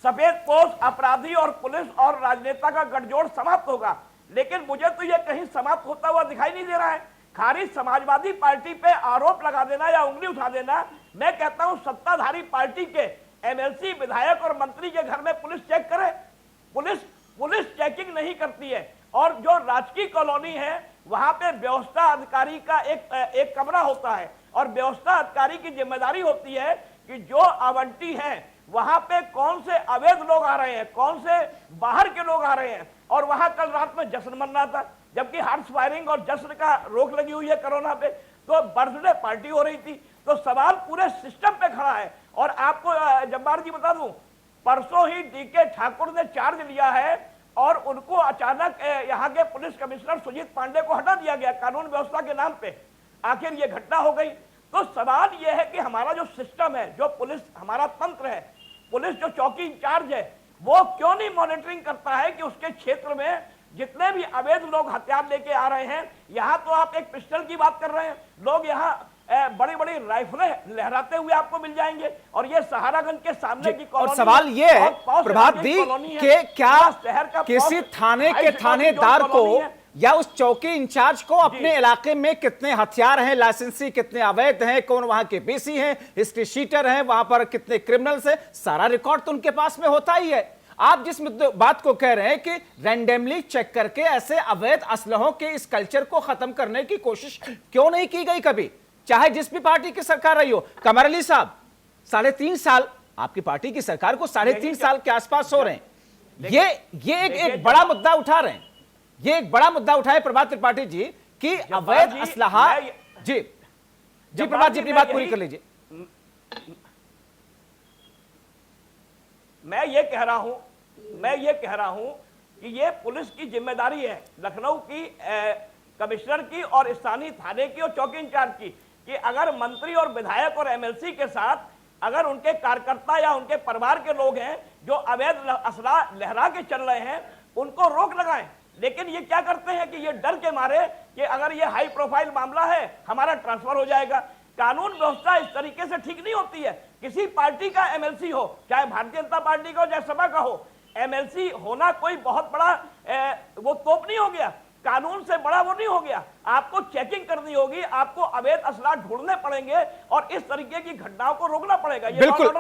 सफेद पोश अपराधी और पुलिस और राजनेता का गठजोड़ समाप्त होगा, लेकिन मुझे तो ये कहीं समाप्त होता हुआ दिखाई नहीं दे रहा है। खाली समाजवादी पार्टी पे आरोप लगा देना या उंगली उठा देना, मैं कहता हूं सत्ताधारी पार्टी के एमएलसी, विधायक और मंत्री के घर में पुलिस चेक करे। पुलिस चेकिंग नहीं करती है। और जो राजकीय कॉलोनी है वहां पे व्यवस्था अधिकारी का एक कमरा होता है और व्यवस्था अधिकारी की जिम्मेदारी होती है कि जो आवंटी है वहां पे कौन से अवैध लोग आ रहे हैं, कौन से बाहर के लोग आ रहे हैं। और वहां कल रात में जश्न मन रहा था, जबकि हॉर्स फायरिंग और जश्न का रोक लगी हुई है कोरोना पे, तो बर्थडे पार्टी हो रही थी। तो सवाल पूरे सिस्टम पे खड़ा है। और आपको जब्बार जी बता दूं, परसों ही डीके ठाकुर ने चार्ज लिया है और उनको अचानक यहाँ के पुलिस कमिश्नर सुजीत पांडे को हटा दिया गया कानून व्यवस्था के नाम पे। आखिर ये घटना हो गई। तो सवाल यह है कि हमारा जो सिस्टम है, जो पुलिस हमारा तंत्र है, पुलिस जो चौकी इंचार्ज है, वो क्यों नहीं मॉनिटरिंग करता है कि उसके क्षेत्र में जितने भी अवैध लोग हथियार लेके आ रहे हैं। यहाँ तो आप एक पिस्टल की बात कर रहे हैं, लोग यहाँ बड़ी बड़ी राइफलें लहराते हुए आपको मिल जाएंगे। और ये सहारागंज के सामने की कॉलोनी। और सवाल ये है प्रभात दी कि क्या किसी थाने के थानेदार को या उस चौकी इंचार्ज को अपने इलाके में कितने हथियार हैं, लाइसेंसी कितने अवैध हैं, कौन वहां के बीसी हैं, हिस्ट्री शीटर हैं, वहां पर कितने क्रिमिनल्स हैं, सारा रिकॉर्ड तो उनके पास में होता ही है। आप जिस बात को कह रहे हैं कि रैंडमली चेक करके ऐसे अवैध असलहों के इस कल्चर को खत्म करने की कोशिश क्यों नहीं की गई कभी, चाहे जिस भी पार्टी की सरकार रही हो। कमर अली साहब, 3.5 साल आपकी पार्टी की सरकार को 3.5 साल के आसपास हो रहे हैं। ये एक बड़ा मुद्दा उठा रहे हैं, ये एक बड़ा मुद्दा उठाए प्रभात त्रिपाठी जी कि अवैध असलहा। जी प्रभात जी अपनी बात पूरी कर लीजिए। मैं ये कह रहा हूं कि ये पुलिस की जिम्मेदारी है, लखनऊ की कमिश्नर की और स्थानीय थाने की और चौकी इंचार्ज की, कि अगर मंत्री और विधायक और एमएलसी के साथ अगर उनके कार्यकर्ता या उनके परिवार के लोग हैं जो अवैध असला लहरा के चल रहे हैं, उनको रोक लगाएं। लेकिन ये क्या करते हैं कि ये डर के मारे कि अगर ये हाई प्रोफाइल मामला है हमारा ट्रांसफर हो जाएगा। कानून व्यवस्था इस तरीके से ठीक नहीं होती है। किसी पार्टी का एमएलसी हो, चाहे भारतीय जनता पार्टी का हो, चाहे सपा का हो, एमएलसी होना कोई बहुत बड़ा वो तोप नहीं हो गया, कानून से बड़ा वो नहीं हो गया। आपको चेकिंग करनी होगी, आपको अवैध असला ढूंढने पड़ेंगे और इस तरीके की घटनाओं को रोकना पड़ेगा।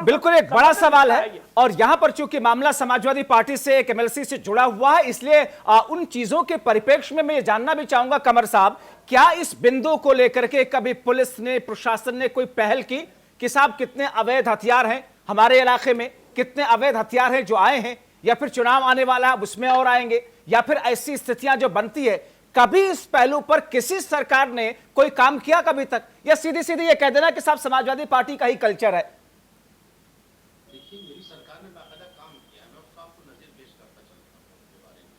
बिल्कुल एक बड़ा सवाल है। और यहां पर चूंकि मामला समाजवादी पार्टी से, एक एमएलसी से जुड़ा हुआ है, इसलिए उन चीजों के परिप्रेक्ष्य में मैं ये जानना भी चाहूंगा कमर साहब, क्या इस बिंदु को लेकर के कभी पुलिस ने, प्रशासन ने कोई पहल की कि साहब कितने अवैध हथियार हैं हमारे इलाके में, कितने अवैध हथियार हैं जो आए हैं, या फिर चुनाव आने वाला है उसमें और आएंगे, या फिर ऐसी स्थितियां जो बनती है, कभी इस पहलू पर किसी सरकार ने कोई काम किया कभी तक, या सीधी सीधी ये कह देना कि साहब समाजवादी पार्टी का ही कल्चर है? देखिए, मेरी सरकार ने बाकायदा काम किया, मैं उसको आपको नजर पेश करता चलता हूं उसके बारे में।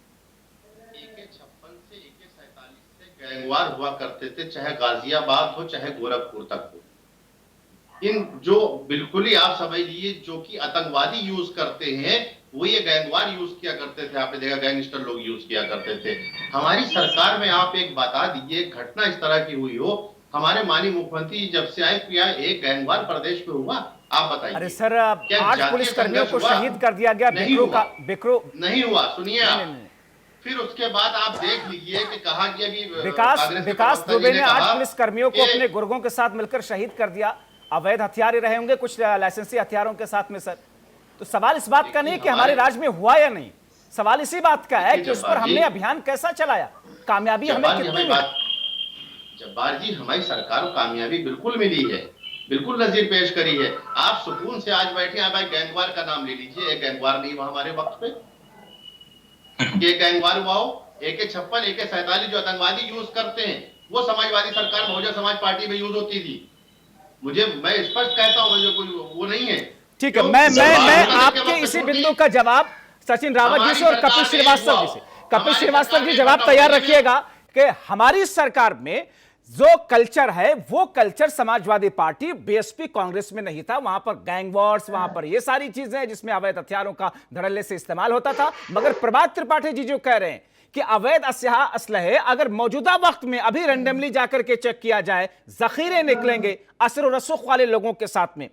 AK-56 से AK-47 से गैंगवार हुआ करते थे, चाहे गाजियाबाद हो चाहे गोरखपुर तक हो। इन जो बिल्कुल ही आप समझ लीजिए जो कि आतंकवादी यूज करते हैं, वो ये गैंगवार यूज किया करते थे। आपने देखा गैंगस्टर लोग यूज किया करते थे। हमारी सरकार में आप एक बता दीजिए घटना इस तरह की हुई हो, हमारे माननीय मुख्यमंत्री जब से आए क्या एक गैंगवार प्रदेश में हुआ? आप बताइए। अरे सर, 8 पुलिसकर्मियों को शहीद कर दिया गया बिकरू। नहीं हुआ। सुनिए आप, फिर उसके बाद आप देख लीजिए कि कहा कि अभी विकास दुबे ने 8 पुलिस कर्मियों को अपने गुर्गों के साथ मिलकर शहीद कर दिया। अवैध हथियार रहे होंगे कुछ लाइसेंसी हथियारों के साथ में सर। तो सवाल इस बात का नहीं कि हमारे राज्य में हुआ या नहीं, सवाल इसी बात का है कि उस पर हमने अभियान कैसा चलाया, कामयाबी हमें कितनी मिली। जब्बार जी, हमारी सरकार को कामयाबी बिल्कुल मिली है, बिल्कुल नजीर पेश करी है। आप सुकून से आज बैठे, आप गैंगवार का नाम ले लीजिए, एक गैंगवार नहीं हुआ हमारे वक्त पे। ये गैंगवार हुआ हो, AK-56 AK-47 जो आतंकवादी यूज करते हैं, वो समाजवादी सरकार बहुजन समाज पार्टी में यूज होती थी। मैं स्पष्ट कहता हूँ, मुझे कोई वो नहीं है। ठीक है, मैं आपके इसी बिंदु का जवाब सचिन रावत जी से और कपिल श्रीवास्तव जी से, कपिल श्रीवास्तव जी जवाब तैयार रखिएगा कि हमारी सरकार में जो कल्चर है वो culture Samajwadi party BSP Congress में नहीं था। वहां पर गैंग वॉर्स, वहां पर ये सारी चीजें हैं जिसमें अवैध हथियारों का धड़ल्ले से इस्तेमाल होता था। मगर प्रभात त्रिपाठी जी जो कह रहे हैं कि अवैध असलहे अगर मौजूदा वक्त में अभी रैंडमली जाकर के चेक किया जाए, जखीरे निकलेंगे असर और रसूख वाले लोगों के साथ में।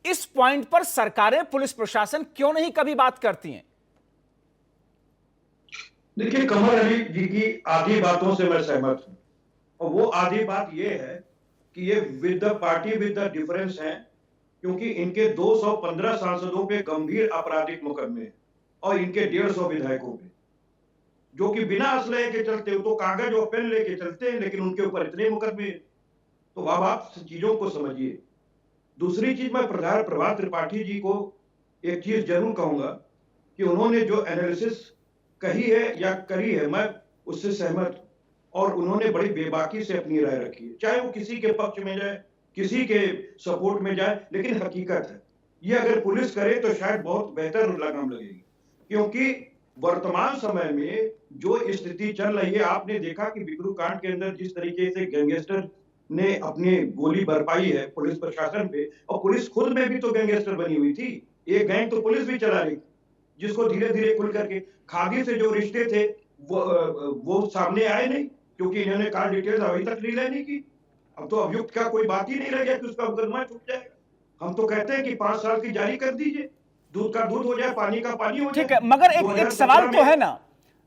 इस पॉइंट पर सरकारें, पुलिस प्रशासन क्यों नहीं कभी बात करती हैं? देखिए, कमर अली जी की आधी बातों से मैं सहमत हूं, और वो आधी बात ये है कि ये with the party with the difference है, क्योंकि इनके 215 सांसदों पे गंभीर आपराधिक मुकदमे हैं और इनके 150 विधायकों पे, जो कि बिना असलहे के चलते हो, तो कागज और पेन लेके चलते हैं, लेकिन उनके ऊपर इतने मुकदमे हैं। तो अब आप चीजों को समझिए। दूसरी चीज, मैं प्रभात त्रिपाठी जी को एक चीज जरूर कहूंगा कि उन्होंने जो एनालिसिस कही है या करी है, मैं उससे सहमत हूं, और उन्होंने बड़ी बेबाकी से अपनी राय रखी है, चाहे वो किसी के पक्ष में जाए, किसी के सपोर्ट में जाए, लेकिन हकीकत है ये अगर पुलिस करे तो शायद बहुत बेहतर लगाम लगेगी। क्योंकि वर्तमान समय में जो स्थिति चल रही है, आपने देखा कि बिकरू कांड के अंदर जिस तरीके से गैंगस्टर ने अपनी गोली बरपाई है पुलिस प्रशासन पे, और पुलिस खुद में भी तो गैंगस्टर बनी हुई थी। एक गैंग तो पुलिस भी चला रही थी, जिसको धीरे धीरे खुल करके खादी से जो रिश्ते थे वो सामने आए नहीं, क्योंकि इन्होंने कार डिटेल्स अभी तक रिलीज नहीं की। अब तो अभियुक्त का कोई बात ही नहीं रह गया कि उसका मुकदमा छूट जाएगा। हम तो कहते हैं कि 5 साल की जारी कर दीजिए, दूध का दूध हो जाए, पानी का पानी हो जाए। ठीक है, मगर एक सवाल तो है ना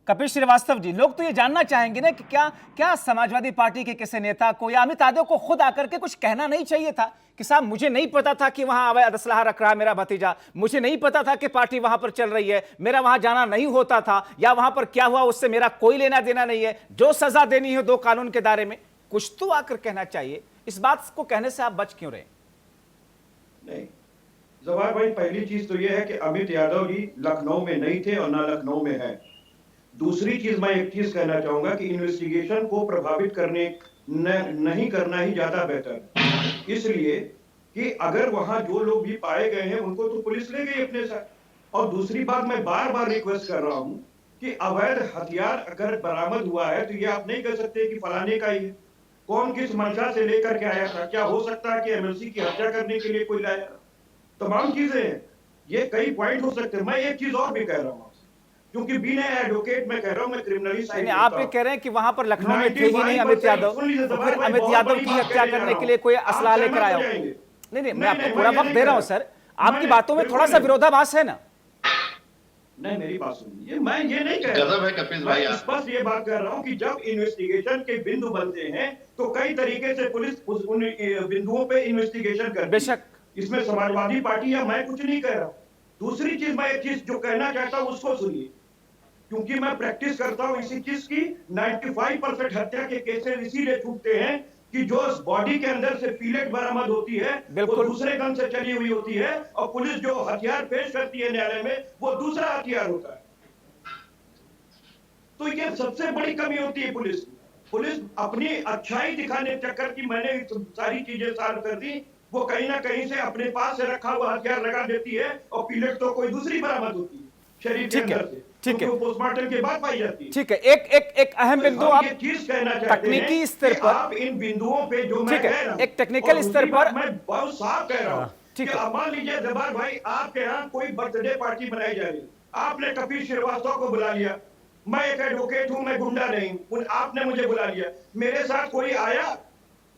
कपिल श्रीवास्तव जी, लोग तो ये जानना चाहेंगे ना कि क्या समाजवादी पार्टी के किसी नेता को या अमित यादव को खुद आकर के कुछ कहना नहीं चाहिए था कि साहब मुझे नहीं पता था कि वहां अवैध असलहा रख रहा है मेरा भतीजा, मुझे नहीं पता था कि पार्टी वहां पर चल रही है, मेरा वहां जाना नहीं होता था, या वहां पर क्या हुआ उससे मेरा कोई लेना देना नहीं है, जो सजा देनी है 2 कानून के दायरे में, कुछ तो आकर कहना चाहिए। इस बात को कहने से आप बच क्यों रहे? नहीं जवाहर भाई, पहली चीज तो यह है कि अमित यादव जी लखनऊ में नहीं थे और ना लखनऊ में है। दूसरी चीज, मैं एक चीज कहना चाहूंगा कि इन्वेस्टिगेशन को प्रभावित करने नहीं करना ही ज्यादा बेहतर, इसलिए कि अगर वहां जो लोग भी पाए गए हैं उनको तो पुलिस ले गई अपने साथ। और दूसरी बात, मैं बार बार रिक्वेस्ट कर रहा हूं कि अवैध हथियार अगर बरामद हुआ है तो ये आप नहीं कह सकते कि फलाने का ही है। कौन किस मंशा से लेकर के आया था, क्या हो सकता है कि MLC की हत्या करने के लिए कोई लाया, तमाम चीजें हैं, ये कई पॉइंट हो सकते हैं। मैं एक चीज और भी कह रहा हूं, क्योंकि बीइंग एडवोकेट मैं कह रहा हूं, मैं क्रिमिनली साइड में, आप ये कह रहे हैं कि वहां पर लखनऊ में थे ही नहीं अमित यादव, तो फिर अमित यादव की हत्या करने के लिए कोई असला लेकर आया हो? नहीं, मैं आपको पूरा वक्त दे रहा हूं सर, आपकी बातों में थोड़ा सा विरोधाभास है ना। नहीं, मेरी बात सुनिए, मैं ये नहीं कह रहा, मैं स्पष्ट ये बात कर रहा हूं कि जब इन्वेस्टिगेशन के बिंदु बनते हैं तो कई तरीके से पुलिस उन बिंदुओं पे इन्वेस्टिगेशन करती है। बेशक, इसमें समाजवादी पार्टी या मैं कुछ नहीं कह रहा। दूसरी चीज, मैं एक चीज जो कहना चाहता हूं उसको सुनिए, क्योंकि मैं प्रैक्टिस करता हूं इसी चीज की। 95% हत्या के केसेस इसीलिए छूटते हैं कि जो बॉडी के अंदर से पीलेट बरामद होती है वो दूसरे गन से चली हुई होती है, और पुलिस जो हथियार पेश करती है न्यायालय में वो दूसरा हथियार होता है। तो ये सबसे बड़ी कमी होती है पुलिस अपनी अच्छाई दिखाने चक्कर की मैंने सारी चीजें सॉल्व कर दी, वो कहीं ना कहीं से अपने पास से रखा हुआ हथियार लगा देती है, और पीलेट तो कोई दूसरी बरामद होती है शरीर के अंदर से, ठीक है, पोस्टमार्टम के बाद पाई जाती है। ठीक है, एक अहम बिंदु आप तकनीकी स्तर पर, आप इन बिंदुओं पे जो मैं कह रहा हूं, एक टेक्निकल स्तर पर मैं बहुत साफ कह रहा हूं, ठीक है। मान लीजिए जब्बार भाई, आपके यहाँ कोई बर्थडे पार्टी बनाई जा रही, आपने कपिल श्रीवास्तव को बुला लिया, मैं एक एडवोकेट हूं, मैं गुंडा नहीं हूं, आपने मुझे बुला लिया, मेरे साथ कोई आया,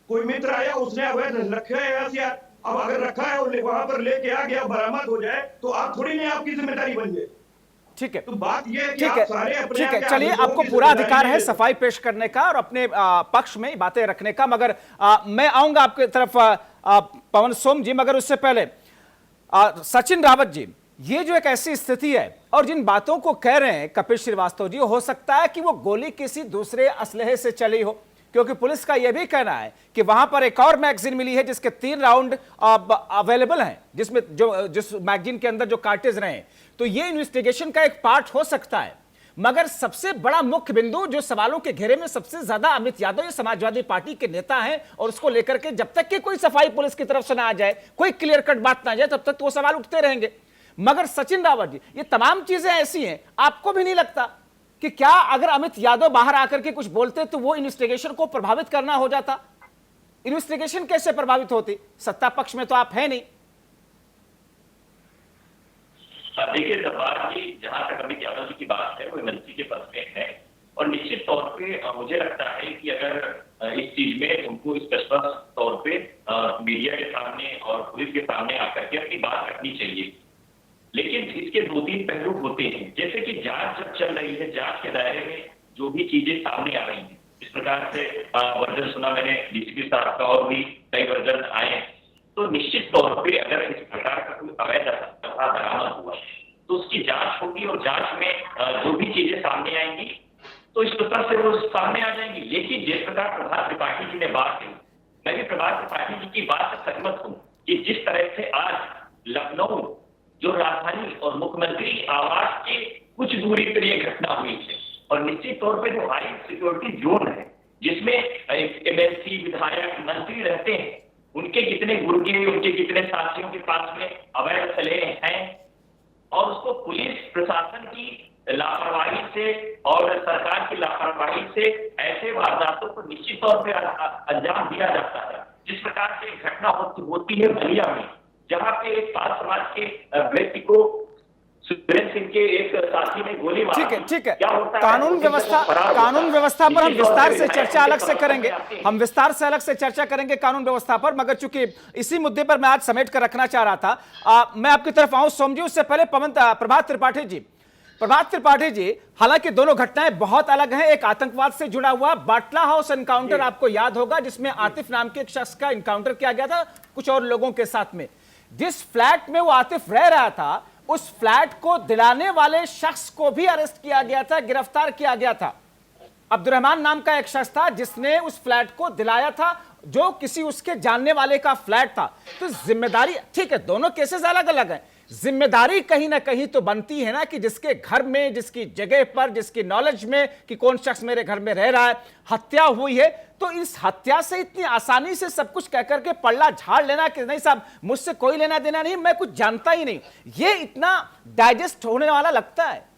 कोई मित्र आया, उसने अवैध रखा है हथियार, अब अगर रखा है और वहां पर लेके आ गया, बरामद हो जाए, तो आप थोड़ी नहीं, आपकी जिम्मेदारी बन जाए। ठीक है, तो बात ये है कि ठीक आप है, सारे अपने ठीक आप है, के चलिए आरोपों आपको की पूरा जिम्मेदारी अधिकार नहीं है ले सफाई पेश करने का और अपने पक्ष में बातें रखने का, मगर मैं आऊंगा आपकी तरफ पवन सोम जी, मगर उससे पहले सचिन रावत जी, ये जो एक ऐसी स्थिति है और जिन बातों को कह रहे हैं कपिल श्रीवास्तव जी, हो सकता है कि वो गोली किसी दूसरे असलहे से चली हो, क्योंकि पुलिस का यह भी कहना है कि वहां पर एक और मैगजीन मिली है जिसके 3 राउंड अवेलेबल हैं, जिसमें जिस मैगजीन के अंदर जो कार्टेज रहे हैं। तो ये इन्वेस्टिगेशन का एक पार्ट हो सकता है, मगर सबसे बड़ा मुख्य बिंदु जो सवालों के घेरे में सबसे ज्यादा अमित यादव ये समाजवादी पार्टी के नेता हैं, और उसको लेकर के जब तक कि कोई सफाई पुलिस की तरफ से ना आ जाए, कोई क्लियर कट बात ना आ जाए, तब तक तो वो सवाल उठते रहेंगे। मगर सचिन रावत जी, ये तमाम चीजें ऐसी हैं, आपको भी नहीं लगता कि क्या अगर अमित यादव बाहर आकर के कुछ बोलते तो वो इन्वेस्टिगेशन को प्रभावित करना हो जाता? इन्वेस्टिगेशन कैसे प्रभावित होती? सत्ता पक्ष में तो आप हैं नहीं। देखिए जब्बार जी, जहां तक अमित यादव जी की बात है वो एमएलसी के पद में है, और निश्चित तौर पे मुझे लगता है कि अगर इस चीज में उनको स्पष्ट तौर पे मीडिया के सामने और पुलिस के सामने आकर के अपनी बात रखनी चाहिए। लेकिन इसके 2-3 पहलू होते हैं, जैसे कि जांच जब चल रही है, जांच के दायरे में जो भी चीजें सामने आ रही हैं, इस प्रकार से वर्जन सुना मैंने डीसीपी साहब का, और भी कई वर्जन आए, तो निश्चित तौर पे अगर इस प्रकार का कोई अवैध बरामद हुआ तो उसकी जांच होगी, और जांच में जो भी चीजें सामने आएंगी तो इस प्रकार से वो सामने आ जाएंगी। लेकिन जिस प्रकार प्रभात त्रिपाठी जी ने बात की, मैं भी प्रभात त्रिपाठी जी की बात से सहमत हूँ कि जिस तरह से आज लखनऊ जो राजधानी और मुख्यमंत्री आवास के कुछ दूरी पर यह घटना हुई है, और निश्चित तौर पे जो हाई सिक्योरिटी जोन है जिसमें एमएलसी, विधायक, मंत्री रहते हैं, उनके कितने गुर्गे, उनके कितने साथियों के पास में अवैध असलहे हैं, और उसको पुलिस प्रशासन की लापरवाही से और सरकार की लापरवाही से ऐसे वारदातों को निश्चित तौर पे अंजाम दिया जाता है। जिस प्रकार से घटना होती है बलिया में, जहां पे एक पास समाज के व्यक्ति को सुरेंद्र सिंह के एक साथी ने गोली मारी। ठीक है, कानून व्यवस्था पर हम विस्तार से चर्चा अलग से करेंगे, अलग से चर्चा करेंगे कानून व्यवस्था पर, मगर चूंकि इसी मुद्दे पर मैं आज समेट कर रखना चाह रहा था, मैं आपकी तरफ आऊं सोम जी, उससे पहले प्रभात त्रिपाठी जी, हालांकि दोनों घटनाएं बहुत अलग हैं। एक आतंकवाद से जुड़ा हुआ बाटला हाउस एनकाउंटर आपको याद होगा, जिसमें आतिफ नाम के एक शख्स का एनकाउंटर किया गया था कुछ और लोगों के साथ में। जिस फ्लैट में वो आतिफ रह रहा था, उस फ्लैट को दिलाने वाले शख्स को भी अरेस्ट किया गया था, गिरफ्तार किया गया था। अब्दुर्रहमान नाम का एक शख्स था जिसने उस फ्लैट को दिलाया था, जो किसी उसके जानने वाले का फ्लैट था। तो जिम्मेदारी, ठीक है, दोनों केसेस अलग अलग हैं, जिम्मेदारी कहीं ना कहीं तो बनती है ना, कि जिसके घर में, जिसकी जगह पर, जिसकी नॉलेज में कि कौन शख्स मेरे घर में रह रहा है, हत्या हुई है, तो इस हत्या से इतनी आसानी से सब कुछ कहकर के पल्ला झाड़ लेना कि नहीं साहब मुझसे कोई लेना देना नहीं, मैं कुछ जानता ही नहीं, ये इतना डाइजेस्ट होने वाला लगता है?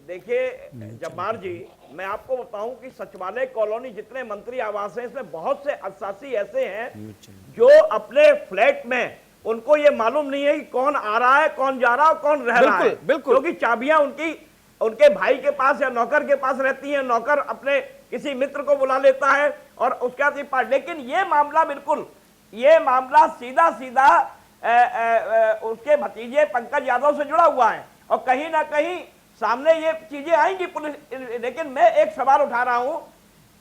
देखिए जब्बार जी, मैं आपको बताऊं कि सचिवालय कॉलोनी जितने मंत्री आवास हैं, इसमें बहुत से अशासी ऐसे हैं जो अपने फ्लैट में उनको ये मालूम नहीं है कि कौन आ रहा है, कौन जा रहा है, कौन रह रहा है, क्योंकि चाबियां उनके भाई के पास या नौकर के पास रहती हैं, नौकर अपने किसी मित्र को बुला लेता है और उसके बाद। लेकिन ये मामला सीधा उसके भतीजे पंकज यादव से जुड़ा हुआ है, और कहीं ना कहीं सामने ये चीजें आएंगी पुलिस। लेकिन मैं एक सवाल उठा रहा हूं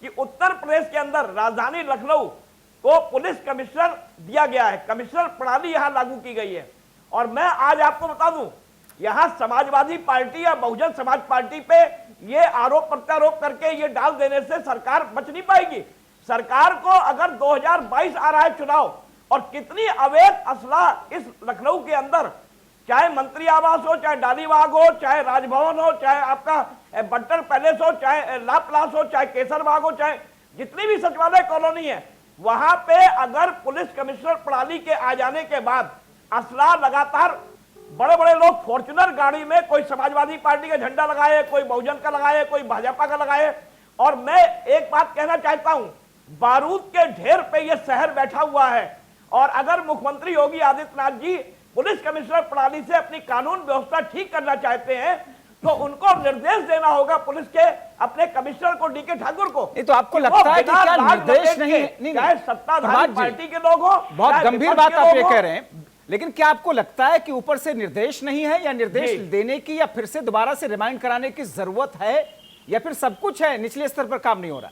कि उत्तर प्रदेश के अंदर राजधानी लखनऊ को पुलिस कमिश्नर दिया गया है, कमिश्नर प्रणाली यहां लागू की गई है, और मैं आज आपको बता दूं, यहां समाजवादी पार्टी या बहुजन समाज पार्टी पे ये आरोप प्रत्यारोप करके ये डाल देने से सरकार बच नहीं पाएगी। सरकार को अगर 2022 आ रहा है चुनाव, और कितनी अवैध असला इस लखनऊ के अंदर, चाहे मंत्री आवास हो, चाहे डालीबाग हो, चाहे राजभवन हो, चाहे आपका बट्टर पैलेस हो, चाहे ला प्लास हो, चाहे केसर बाग हो, चाहे जितनी भी सचिवालय कॉलोनी है, वहां पे अगर पुलिस कमिश्नर प्रणाली के आ जाने के बाद असला लगातार, बड़े बड़े लोग फॉर्च्यूनर गाड़ी में, कोई समाजवादी पार्टी का झंडा लगाए, कोई बहुजन का लगाए, कोई भाजपा का लगाए। और मैं एक बात कहना चाहता हूं, बारूद के ढेर पे यह शहर बैठा हुआ है, और अगर मुख्यमंत्री योगी आदित्यनाथ जी पुलिस कमिश्नर प्रणाली से अपनी कानून व्यवस्था ठीक करना चाहते हैं, तो उनको निर्देश देना होगा पुलिस के अपने कमिश्नर को, डीके ठाकुर को। ये तो आपको कि लगता वो है कि बिना क्या लाग निर्देश लपेट नहीं के, है? नहीं, चाहे नहीं। सत्ताधारी प्रभात जी, पार्टी के लोग हो, बहुत चाहे गंभीर विपक्ष बात के आप ये लोग कह हो। रहे हैं, लेकिन क्या आपको लगता है कि ऊपर से निर्देश नहीं है, या निर्देश जी। देने की या फिर से दोबारा से रिमाइंड कराने की जरूरत है, या फिर सब कुछ है, निचले स्तर पर काम नहीं हो रहा?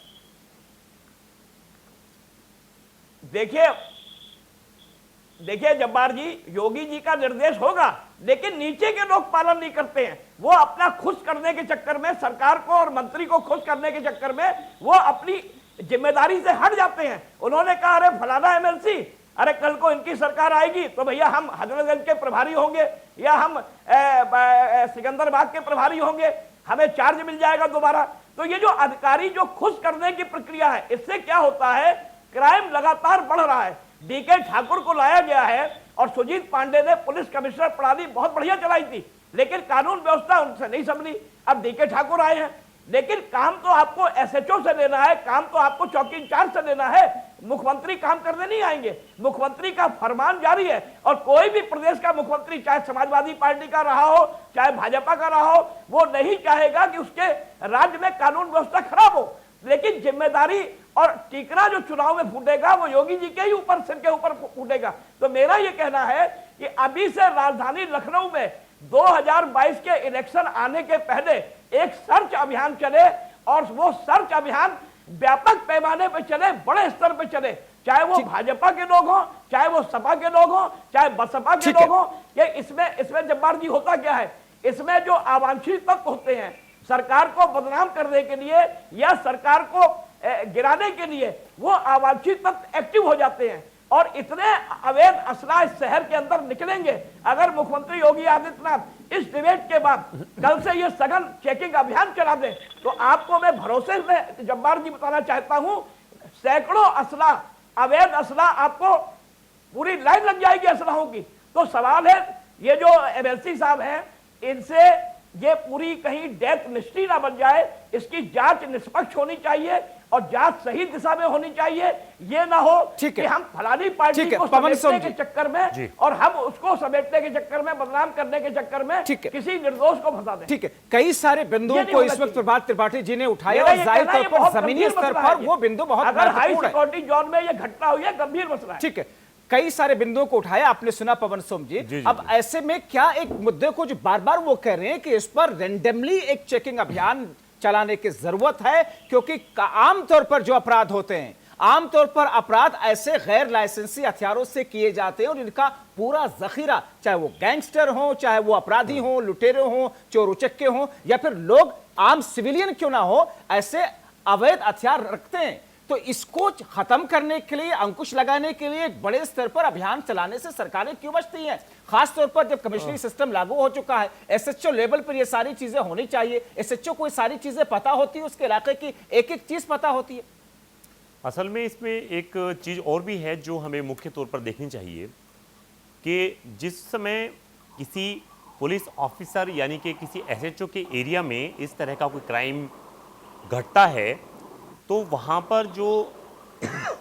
देखिए जब्बार जी, योगी जी का निर्देश होगा, लेकिन नीचे के लोग पालन नहीं करते हैं। वो अपना खुश करने के चक्कर में, सरकार को और मंत्री को खुश करने के चक्कर में वो अपनी जिम्मेदारी से हट जाते हैं। उन्होंने कहा अरे फलाना एमएलसी, अरे कल को इनकी सरकार आएगी तो भैया हम हजरतगंज के प्रभारी होंगे, या हम सिकंदराबाद के प्रभारी होंगे, हमें चार्ज मिल जाएगा दोबारा। तो ये जो अधिकारी जो खुश करने की प्रक्रिया है, इससे क्या होता है, क्राइम लगातार बढ़ रहा है। डीके ठाकुर को लाया गया है और सुजीत पांडे ने पुलिस कमिश्नर प्रणाली बहुत बढ़िया चलाई थी, लेकिन कानून व्यवस्था उनसे नहीं संभली। अब डीके ठाकुर आए हैं, लेकिन काम तो आपको एसएचओ से लेना है, काम तो आपको चौकी इंचार्ज से लेना है। मुख्यमंत्री काम करने नहीं आएंगे। मुख्यमंत्री का फरमान जारी है, और कोई भी प्रदेश का मुख्यमंत्री, चाहे समाजवादी पार्टी का रहा हो, चाहे भाजपा का रहा हो, वो नहीं चाहेगा कि उसके राज्य में कानून व्यवस्था खराब हो। लेकिन जिम्मेदारी और टीकरा जो चुनाव में फूटेगा वो योगी जी के ही ऊपर, सिर के ऊपर फूटेगा। तो मेरा ये कहना है कि अभी से राजधानी लखनऊ में 2022 के इलेक्शन आने के पहले एक सर्च अभियान चले, और वो सर्च अभियान व्यापक पैमाने पर चले, बड़े स्तर पर चले, चाहे वो भाजपा के लोग हों, चाहे वो सपा के लोग हों, चाहे बसपा के लोग हों। ये इसमें जब्बार जी होता क्या है, इसमें जो अवांछित तत्व होते हैं, सरकार को बदनाम करने के लिए या सरकार को गिराने के लिए, वो अवांछित तत्व एक्टिव हो जाते हैं, और इतने अवैध असला इस शहर के अंदर निकलेंगे। अगर मुख्यमंत्री योगी आदित्यनाथ इस डिबेट के बाद कल से ये सघन चेकिंग अभियान चला दें, तो आपको मैं भरोसे से जब्बार जी बताना चाहता हूं, सैकड़ों असला, अवैध असला, आपको पूरी लाइन लग जाएगी असलाहों की। तो सवाल है, ये जो एमएलसी साहब हैं, इनसे ये पूरी कहीं डेथ मिस्ट्री ना बन जाए, इसकी जांच निष्पक्ष होनी चाहिए और जांच सही दिशा में होनी चाहिए। ये ना हो कि हम फलानी पार्टी को समेटने के चक्कर में और हम उसको समेटने के चक्कर में, बदनाम करने के चक्कर में किसी निर्दोष को फंसा दें। ठीक है, कई सारे बिंदुओं को इस वक्त प्रभात त्रिपाठी जी ने उठाया, और जाहिर तौर पर जमीनी स्तर पर वो बिंदु बहुत अगर हाई महत्वपूर्ण है। सिक्योरिटी जोन में ये घटना हुई है, गंभीर मसला है। ठीक है, कई सारे बिंदुओं को उठाया आपने, सुना पवन सोम जी। अब ऐसे में क्या एक मुद्दे को जो बार बार वो कह रहे हैं कि इस पर रेंडमली एक चेकिंग अभियान चलाने की जरूरत है, क्योंकि आमतौर पर जो अपराध होते हैं, आमतौर पर अपराध ऐसे गैर लाइसेंसी हथियारों से किए जाते हैं, और इनका पूरा जखीरा, चाहे वो गैंगस्टर हो, चाहे वो अपराधी हो, लुटेरे हो, चोर उचक्के हो, या फिर लोग आम सिविलियन क्यों ना हो, ऐसे अवैध हथियार रखते हैं। तो इसको खत्म करने के लिए, अंकुश लगाने के लिए एक बड़े स्तर पर अभियान चलाने से सरकारें क्यों बचती हैं? खासतौर पर जब कमिश्नरी सिस्टम लागू हो चुका है, एसएचओ लेवल पर ये सारी चीजें होनी चाहिए। एसएचओ को ये सारी चीजें पता होती है, उसके इलाके की एक एक चीज पता होती है। असल में इसमें एक चीज और भी है जो हमें मुख्य तौर पर देखनी चाहिए, कि जिस समय किसी पुलिस ऑफिसर यानी कि किसी एसएचओ के एरिया में इस तरह का कोई क्राइम घटता है, तो वहाँ पर जो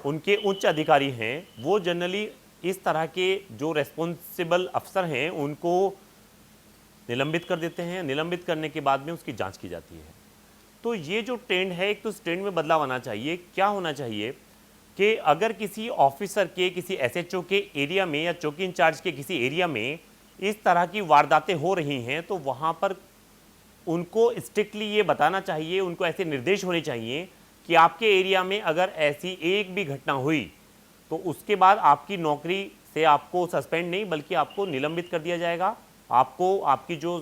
उनके उच्च अधिकारी हैं, वो जनरली इस तरह के जो रेस्पॉन्सिबल अफसर हैं उनको निलंबित कर देते हैं। निलंबित करने के बाद में उसकी जांच की जाती है। तो ये जो ट्रेंड है, एक तो इस ट्रेंड में बदलाव आना चाहिए। क्या होना चाहिए कि अगर किसी ऑफिसर के, किसी एसएचओ के एरिया में या चौकी इंचार्ज के किसी एरिया में इस तरह की वारदातें हो रही हैं, तो वहाँ पर उनको स्ट्रिक्टली ये बताना चाहिए, उनको ऐसे निर्देश होने चाहिए कि आपके एरिया में अगर ऐसी एक भी घटना हुई तो उसके बाद आपकी नौकरी से आपको सस्पेंड नहीं बल्कि आपको निलंबित कर दिया जाएगा, आपको आपकी जो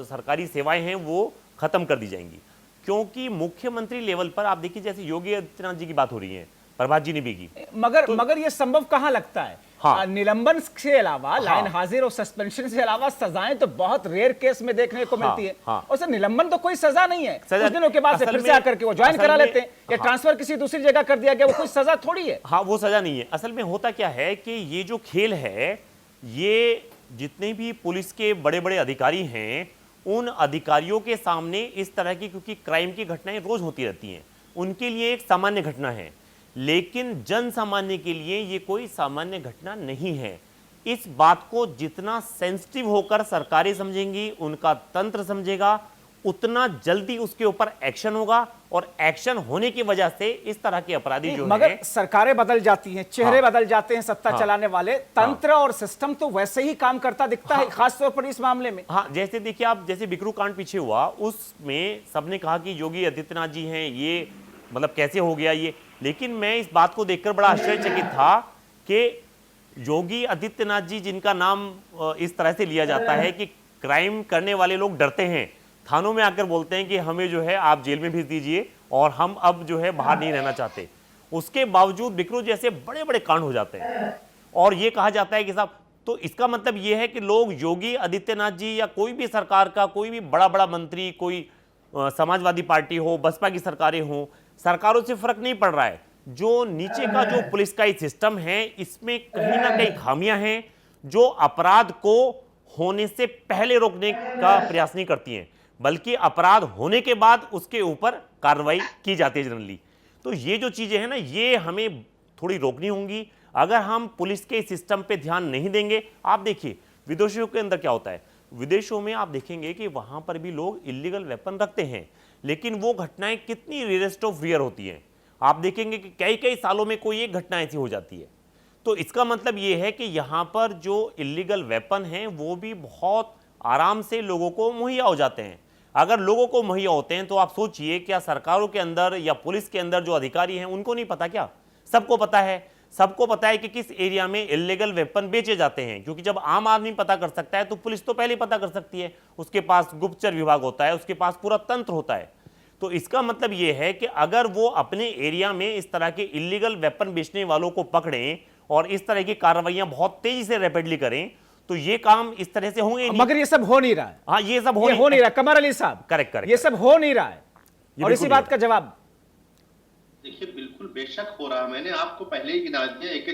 सरकारी सेवाएं हैं वो ख़त्म कर दी जाएंगी। क्योंकि मुख्यमंत्री लेवल पर आप देखिए, जैसे योगी आदित्यनाथ जी की बात हो रही है, प्रभात जी ने भी की, मगर ये संभव कहाँ लगता है? हाँ। निलंबन से अलावा, लाइन हाजिर और सस्पेंशन से अलावा सजाएं तो बहुत रेयर केस में देखने को मिलती है। और सर निलंबन तो कोई सजा नहीं है, कुछ दिनों के बाद से फिर से आकर के वो ज्वाइन करा लेते हैं, या ट्रांसफर किसी दूसरी जगह कर दिया गया, वो कोई सजा थोड़ी है। हाँ, वो सजा नहीं है। असल में होता क्या है कि ये जो खेल है, ये जितने भी पुलिस के बड़े बड़े अधिकारी हैं, उन अधिकारियों के सामने इस तरह की, क्योंकि क्राइम की घटनाएं रोज होती रहती हैं, उनके लिए एक सामान्य घटना है, लेकिन जन सामान्य के लिए ये कोई सामान्य घटना नहीं है। इस बात को जितना सेंसिटिव होकर सरकारें समझेंगी, उनका तंत्र समझेगा, उतना जल्दी उसके ऊपर एक्शन होगा, और एक्शन होने की वजह से इस तरह के अपराधी जो मगर है, सरकारें बदल जाती हैं, चेहरे हाँ, बदल जाते हैं सत्ता हाँ, चलाने वाले, तंत्र और सिस्टम तो वैसे ही काम करता दिखता है, खासतौर पर इस मामले में। हाँ, जैसे देखिए आप, जैसे बिकरू कांड पीछे हुआ, उसमें सबने कहा कि योगी आदित्यनाथ जी हैं, ये मतलब कैसे हो गया ये। लेकिन मैं इस बात को देखकर बड़ा आश्चर्यचकित था कि योगी आदित्यनाथ जी, जिनका नाम इस तरह से लिया जाता है कि क्राइम करने वाले लोग डरते हैं, थानों में आकर बोलते हैं कि हमें जो है आप जेल में भेज दीजिए और हम अब जो है बाहर नहीं रहना चाहते, उसके बावजूद बिकरू जैसे बड़े बड़े कांड हो जाते हैं और ये कहा जाता है कि साहब, तो इसका मतलब ये है कि लोग योगी आदित्यनाथ जी या कोई भी सरकार का कोई भी बड़ा बड़ा मंत्री, कोई समाजवादी पार्टी हो, बसपा की सरकारें हो, सरकारों से फर्क नहीं पड़ रहा है, जो नीचे का जो पुलिस का सिस्टम है इसमें कहीं ना कहीं खामियां हैं जो अपराध को होने से पहले रोकने का प्रयास नहीं करती हैं, बल्कि अपराध होने के बाद उसके ऊपर कार्रवाई की जाती है जनरली। तो ये जो चीजें हैं ना, ये हमें थोड़ी रोकनी होंगी अगर हम पुलिस के सिस्टम पे ध्यान नहीं देंगे। आप देखिए विदेशों के अंदर क्या होता है, विदेशों में आप देखेंगे कि वहां पर भी लोग इलीगल वेपन रखते हैं, लेकिन वो घटनाएं कितनी रेयरेस्ट ऑफ रेयर होती हैं। आप देखेंगे कि कई कई सालों में कोई एक घटना ऐसी हो जाती है। तो इसका मतलब ये है कि यहाँ पर जो इलीगल वेपन हैं वो भी बहुत आराम से लोगों को मुहैया हो जाते हैं। अगर लोगों को मुहैया होते हैं तो आप सोचिए, क्या सरकारों के अंदर या पुलिस के अंदर जो अधिकारी हैं उनको नहीं पता क्या? सबको पता है, सबको पता है कि किस एरिया में इलीगल वेपन बेचे जाते हैं, क्योंकि जब आम आदमी पता कर सकता है तो पुलिस तो पहले पता कर सकती है, उसके पास गुप्तचर विभाग होता है, उसके पास पूरा तंत्र होता है। तो इसका मतलब यह है कि अगर वो अपने एरिया में इस तरह के इलीगल वेपन बेचने वालों को पकड़ें और इस तरह की कार्रवाइयां बहुत तेजी से रैपिडली करें तो ये काम इस तरह से होंगे नहीं। मगर ये सब हो नहीं रहा है। हाँ, ये सब हो नहीं रहा। कमर अली साहब, करेक्ट, ये सब हो नहीं रहा है, और इसी बात का जवाब देखिए, बिल्कुल बेशक हो रहा है। मैंने आपको पहले ही गिना दिया, एक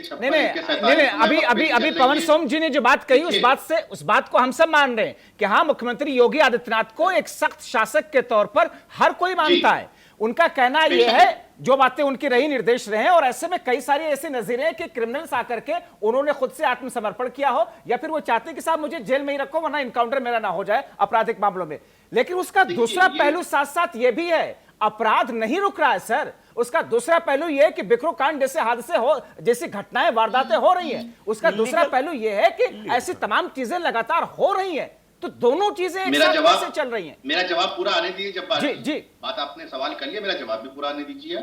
नहीं, अभी पवन सोम जी ने जो बात कही उस बात को हम सब मान रहे हैं कि हाँ, मुख्यमंत्री योगी आदित्यनाथ को एक सख्त शासक के तौर पर हर कोई मानता है। उनका कहना यह है, जो बातें उनकी रही निर्देश रहे, और ऐसे में कई सारी ऐसे नजीरें हैं कि क्रिमिनल्स आकर के उन्होंने खुद से आत्मसमर्पण किया हो, या फिर वो चाहते कि साहब मुझे जेल में ही रखो वरना इनकाउंटर मेरा ना हो जाए आपराधिक मामलों में। लेकिन उसका दूसरा पहलू साथ साथ ये भी है, अपराध नहीं रुक रहा है सर। उसका दूसरा पहलू यह है कि बिकरू कांड जैसे हादसे हो, जैसी घटनाएं, वारदातें हो रही हैं। उसका दूसरा पहलू यह है कि ऐसी तमाम चीजें लगातार हो रही हैं। तो दोनों चीजें एक साथ कैसे चल रही हैं? मेरा जवाब पूरा आने दीजिए। जब जी बात आपने सवाल कर लिया, मेरा जवाब भी पूरा आने दीजिए।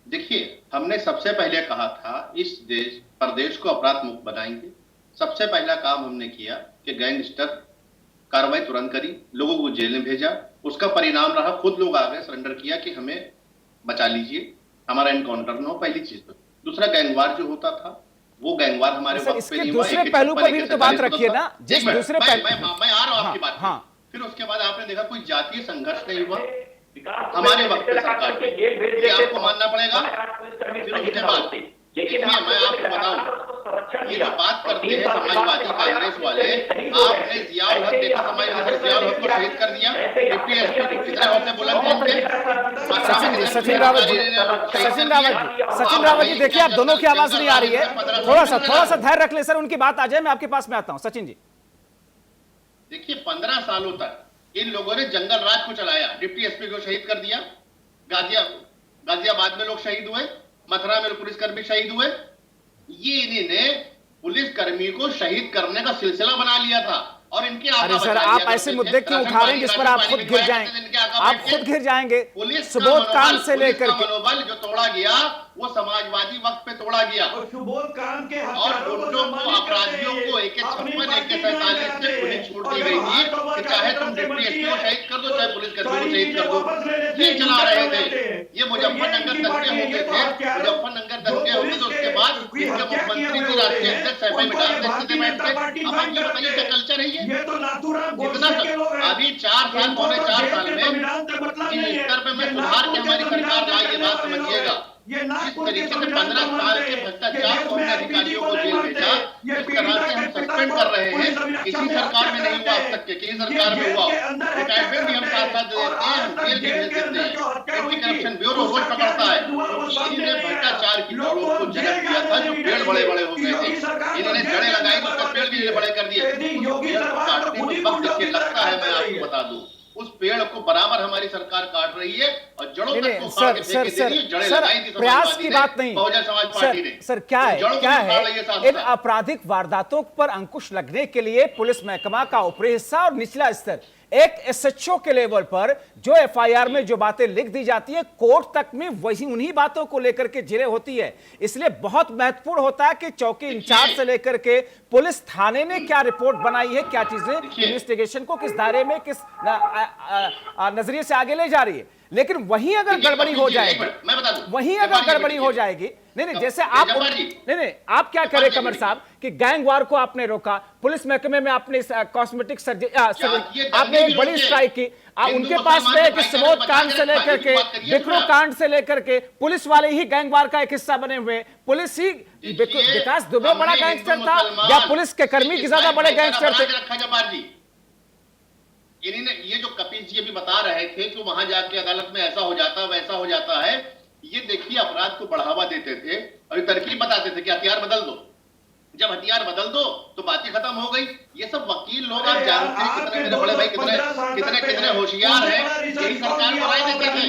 देखिए, हमने सबसे पहले कहा था इस प्रदेश को अपराध मुक्त बनाएंगे। सबसे पहला काम हमने किया कि गैंगस्टर कार्रवाई तुरंत करी, लोगों को जेल में भेजा। उसका परिणाम रहा, खुद लोग आ गए, सरेंडर किया कि हमें बचा लीजिए, हमारा एनकाउंटर न हो। पहली चीज। दूसरा, गैंगवार जो होता था वो गैंगवार हमारे वक्त पे नहीं हुआ। दूसरे पहलू पर भी तो बात रखिए ना। जिस दूसरे मैं आ रहा हूं आपकी बात। हाँ। फिर उसके बाद आपने देखा कोई जातीय संघर्ष नहीं हुआ हमारे वक्त पे सरकार में, ये आपको मानना पड़ेगा। फिर उसके बाद देखिए, मैं आपको बताऊं, ये जो बात करते हैं समाजवादी कांग्रेस वाले, आपने जियाउल हक देखा, समाजवादी जियाउल हक को शहीद कर दिया। डिप्टी एसपी कितने होते बुलंद थे? सचिन रावत जी, देखिए आप दोनों की आवाज नहीं आ रही है, थोड़ा सा धैर्य रख ले सर, उनकी बात आ जाए, मैं आपके पास में आता हूं। सचिन जी, देखिए, 15 सालों तक इन लोगों ने जंगल राज को चलाया। डिप्टी एसपी को शहीद कर दिया, गाजियाबाद में लोग शहीद हुए, मथुरा में पुलिसकर्मी शहीद हुए। ये इन्होंने पुलिसकर्मी को शहीद करने का सिलसिला बना लिया था। और इनके अरे सर, आप ऐसे मुद्दे क्यों उठा रहे हैं जिस पर आप खुद गिर जाएंगे? आप खुद गिर जाएंगे। सुबोध कांड से लेकर के मनोबल जो तोड़ा गया वो समाजवादी वक्त पे तोड़ा गया। और सुबोध कांड के और गुंडों को, अपराधियों को AK-56 AK-47 से खुली छूट दी गई थी कि चाहे तुम डिप्टी एसपी को शहीद कर दो, चाहे पुलिसकर्मी को शहीद कर दो। ये चला रहे थे। ये मुजफ्फरनगर दंगे होते थे। मुजफ्फरनगर दंगे होते थे, उसके बाद इनके मुख्यमंत्री जी, राष्ट्रीय अध्यक्ष सैफे में डालते बैठते। अब आप ये बताइए क्या कल्चर है ये? अभी 4 साल, पौने 4 साल में इस स्तर पे मैं सुधार के हमारी सरकार लाई, ये बात समझिएगा। इस तरीके से 15 साल के भ्रष्टाचार को हमने अधिकारियों को जेल भेजा, इस तरह से हम सस्पेंड कर रहे हैं। किसी सरकार में नहीं हुआ अब तक के, किसी सरकार में हुआ। रिटायरमेंट भी हम साथ साथ दे देते हैं, हम जेल भी भेज देते हैं। एंटी करप्शन ब्यूरो रोज पकड़ता है। इन्होंने भ्रष्टाचार की दौड़ों को जन्म दिया था, जो पेड़ बड़े बड़े हो गए थे। इन्होंने जड़ें लगाई तो उसका पेड़ भी बड़े कर दिए। वक्त के लगता है, मैं आपको बता दूं, उस पेड़ को बराबर हमारी सरकार काट रही है और जड़ों तक को उखाड़ के फेंक दे रही है। जड़ें लगाई थी प्रयास की बात नहीं, बहुजन समाज पार्टी ने। सर क्या है इन आपराधिक वारदातों पर अंकुश लगने के लिए पुलिस महकमा का ऊपरी हिस्सा और निचला स्तर, एक एसएचओ के लेवल पर जो एफआईआर में जो बातें लिख दी जाती है कोर्ट तक में वही उन्हीं बातों को लेकर के जिले होती है। इसलिए बहुत महत्वपूर्ण होता है कि चौकी इंचार्ज से लेकर के पुलिस थाने ने क्या रिपोर्ट बनाई है, क्या चीजें इन्वेस्टिगेशन को किस दायरे में किस नजरिए से आगे ले जा रही है। लेकिन वहीं अगर गड़बड़ी हो जाएगी, वहीं अगर गड़बड़ी हो जाएगी, नहीं जैसे आप नहीं आप क्या करें कमर साहब कि गैंगवार को आपने रोका, पुलिस महकमे में आपने कॉस्मेटिक सर्जरी आपने एक बड़ी स्ट्राइक की, उनके पास में कि समोद कांड से लेकर के बिक्रो कांड से लेकर के पुलिस वाले ही गैंगवार का एक हिस्सा बने हुए, पुलिस ही विकास दुबे बड़ा गैंगस्टर था या पुलिस के कर्मी की ज्यादा बड़े गैंगस्टर थे? इन्हीं ने ये जो कपिल जी अभी बता रहे थे कि वहां जाके अदालत में ऐसा हो जाता वैसा हो जाता है, ये देखिए अपराध को बढ़ावा देते थे और ये तरकीब बताते थे कि हथियार बदल दो, जब हथियार बदल दो तो बात ही खत्म हो गई। ये सब वकील लोग आप जानते हैं कितने मेरे बड़े भाई कितने होशियार हैं। यही सरकार को राय देते थे,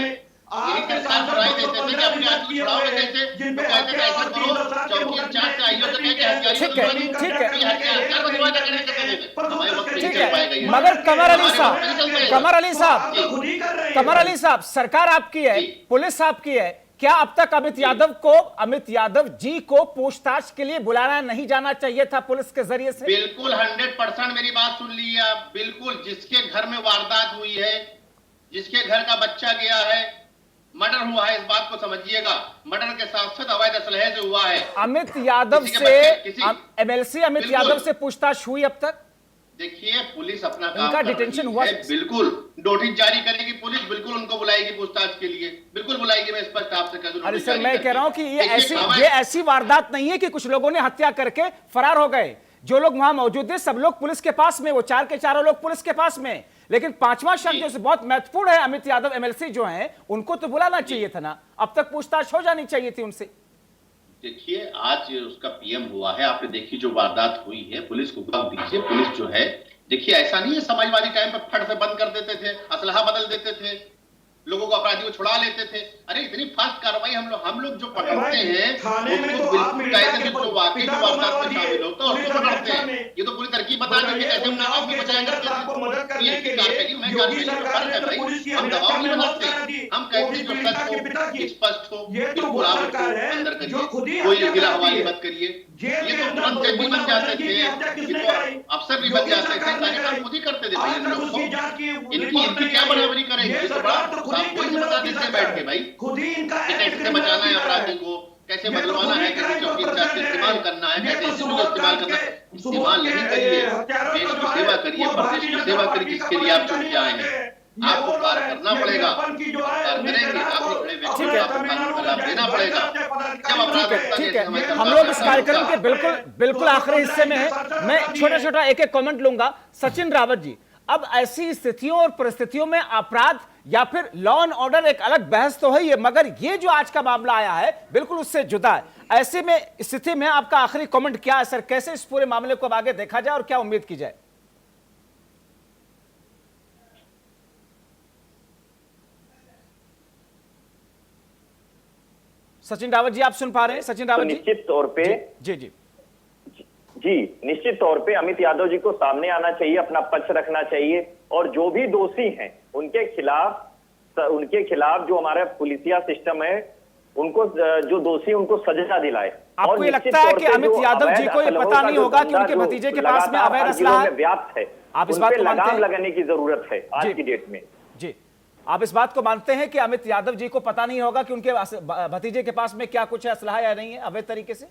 यही सरकार को राय देते थे कि अपने आदमी छुड़ाओ कैसे, तो कहते थे ऐसा करो, चौकी इंचार्ज से आईओ से कह के हथियार ठीक है ठीक है। मगर कमर अली साहब सरकार आपकी है, पुलिस आपकी है, क्या अब तक अमित यादव जी को पूछताछ के लिए बुलाना नहीं जाना चाहिए था पुलिस के जरिए से? बिल्कुल 100% मेरी बात सुन ली आप। बिल्कुल जिसके घर में वारदात हुई है, जिसके घर का बच्चा गया है, मर्डर हुआ है, इस बात को समझिएगा, मर्डर के साथ साथ अवैध असलहे से हुआ है। अमित यादव से एमएलसी अमित यादव से पूछताछ हुई अब तक? देखिए पुलिस अपना काम उनका डिटेंशन हुआ, बिल्कुल नोटिस जारी करेगी पुलिस, बिल्कुल उनको बुलाएगी पूछताछ के लिए, बिल्कुल बुलाएगी। मैं स्पष्ट आपसे कह दूं। अरे सर मैं कह रहा हूं कि ये ऐसी वारदात नहीं है कि कुछ लोगों ने हत्या करके फरार हो गए। जो लोग वहां मौजूद थे सब लोग पुलिस के पास में, वो 4 के 4 लोग पुलिस के पास में, लेकिन 5वां शख्स जो बहुत महत्वपूर्ण है अमित यादव एमएलसी जो हैं, उनको तो बुलाना चाहिए था ना, अब तक पूछताछ हो जानी चाहिए थी उनसे। देखिए आज उसका पीएम हुआ है, आपने देखी जो वारदात हुई है, पुलिस को वक्त दीजिए। पुलिस जो है देखिए ऐसा नहीं है समाजवादी टाइम पर फट से बंद कर देते थे, असलहा बदल देते थे, लोगों को अपराधियों को छुड़ा लेते थे। अरे इतनी फास्ट कार्रवाई हम लोग जो पकड़ते हैं उसको बिल्कुल कायदे से जो वाकई जो वारदात में शामिल होता है उसको पकड़ते हैं। ये तो पूरी तरकीब बता दी कि कैसे हम आदमी बचाएंगे। हम दबाव नहीं बनाते, हम कहते हैं जो सच हो स्पष्ट हो बिल्कुल आप उसको अंदर करिए, कोई गिराहवाली मत करिए। ये तो तुरंत जज बन जाते थे, ये तो अफसर भी बन जाते थे, सारे काम खुद ही करते थे भाई। इनकी क्या बराबरी करेंगे? ये तो बड़ा कोई से बता देते बैठ के भाई, कैसे बचाना है अपराधी को, कैसे बदलवाना है, कैसे चौकी इंचार्ज का इस्तेमाल करना है, कैसे इंस्टीट्यूट का इस्तेमाल करना है। इस्तेमाल नहीं करिए, देश की सेवा करिए, प्रदेश की सेवा करिए, जिसके लिए आप चुन के आए हैं। आपको कार्य करना पड़ेगा, कार्य करेंगे, आपको बड़े व्यक्ति को आपको लाभ देना पड़ेगा। जब अपराध ठीक है, हम लोग इस कार्यक्रम के बिल्कुल आखिरी हिस्से में है। मैं छोटा एक कमेंट लूंगा। सचिन रावत जी, अब ऐसी स्थितियों और परिस्थितियों में अपराध या फिर लॉ एंड ऑर्डर एक अलग बहस तो है ये, मगर ये जो आज का मामला आया है बिल्कुल उससे जुदा है। ऐसे में स्थिति में आपका आखिरी कमेंट क्या है सर? कैसे इस पूरे मामले को आगे देखा जाए और क्या उम्मीद की जाए? सचिन रावत जी आप सुन पा रहे हैं? सचिन रावत जी निश्चित तौर पे जी निश्चित तौर पे अमित यादव जी को सामने आना चाहिए, अपना पक्ष रखना चाहिए और जो भी दोषी हैं उनके खिलाफ जो हमारा पुलिसिया सिस्टम है उनको जो दोषी उनको सजा दिलाए। आपको ये लगता है कि अमित यादव जी को ये पता नहीं होगा कि उनके भतीजे के पास में अवैध असलहा व्याप्त है? आप इस बात को मानते हैं? लगाने की जरूरत है आज की डेट में। जी आप इस बात को मानते हैं कि अमित यादव जी को पता नहीं होगा कि उनके भतीजे के पास में क्या कुछ है, असलहा या नहीं है अवैध तरीके से?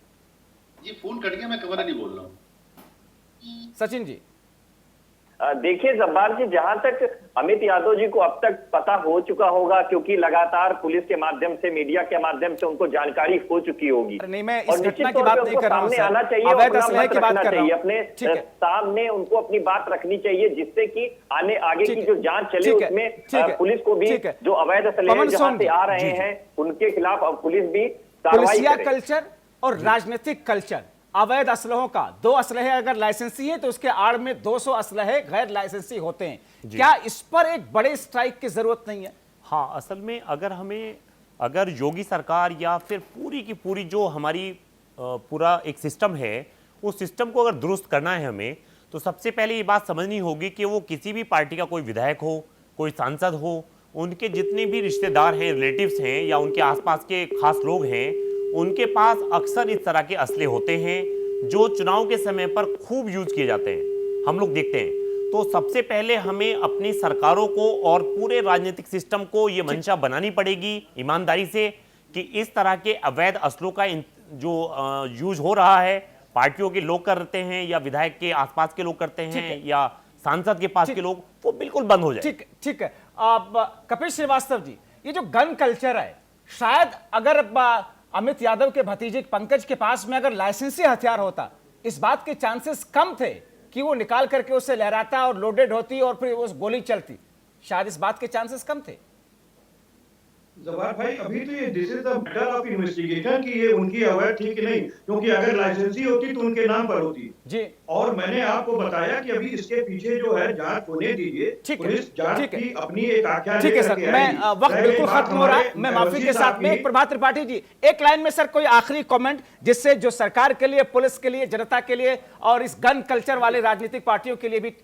ये फोन कट गया, मैं कवर नहीं बोल रहा हूँ। सचिन जी देखिए जब्बार जी, जहां तक अमित यादव जी को अब तक पता हो चुका होगा क्योंकि लगातार पुलिस के माध्यम से, मीडिया के माध्यम से उनको जानकारी हो चुकी होगी। नहीं मैं इस घटना की बात नहीं कर रहा हूं सर, आना चाहिए, अवैध असलहे की बात कर रहा हूं। अपने सामने उनको अपनी बात रखनी चाहिए जिससे कि आगे की जो जांच चले उसमें पुलिस को भी जो अवैध असलहे जहां से आ रहे हैं उनके खिलाफ अब पुलिस भी कार्रवाई करे। कल्चर और राजनीतिक कल्चर अवैध असलहों का, 2 असलहे अगर लाइसेंसी है तो उसके आड़ में 200 असलहे गैर लाइसेंसी होते हैं। क्या इस पर एक बड़े स्ट्राइक की जरूरत नहीं है? हाँ, असल में अगर योगी सरकार या फिर पूरी की पूरी जो हमारी पूरा एक सिस्टम है, उस सिस्टम को अगर दुरुस्त करना है हमें, तो सबसे पहले ये बात समझनी होगी कि वो किसी भी पार्टी का कोई विधायक हो, कोई सांसद हो, उनके जितने भी रिश्तेदार हैं, रिलेटिव्स हैं या उनके आसपास के खास लोग हैं, उनके पास अक्सर इस तरह के असले होते हैं जो चुनाव के समय पर खूब यूज किए जाते हैं, हम लोग देखते हैं। तो सबसे पहले हमें अपनी सरकारों को और पूरे राजनीतिक सिस्टम को ये मंशा बनानी पड़ेगी ईमानदारी से कि इस तरह के अवैध असलों का जो यूज हो रहा है, पार्टियों के लोग करते हैं या विधायक के आसपास के लोग करते हैं या सांसद के पास के लोग, वो बिल्कुल बंद हो जाए। ठीक है। अब कपिल श्रीवास्तव जी, ये जो गन कल्चर है, शायद अगर अमित यादव के भतीजे पंकज के पास में अगर लाइसेंसी हथियार होता, इस बात के चांसेस कम थे कि वो निकाल करके उसे लहराता और लोडेड होती और फिर उस गोली चलती। शायद इस बात के चांसेस कम थे। जवाहर भाई, अभी तो ये this is the matter of investigation कि ये उनकी अवैध थी कि नहीं, क्योंकि अगर लाइसेंसी होती तो उनके नाम पर होती जी। और मैंने आपको बताया कि अभी इसके पीछे जो है जांच होने दीजिए, पुलिस जांच की अपनी एक आख्या। ठीक है सर, मैं वक्त बिल्कुल खत्म हो रहा है, मैं माफी के साथ में प्रभात त्रिपाठी जी एक लाइन में सर कोई आखिरी कमेंट जिससे जो सरकार के लिए, पुलिस के लिए, जनता के लिए और इस गन कल्चर वाले राजनीतिक पार्टियों के लिए भी।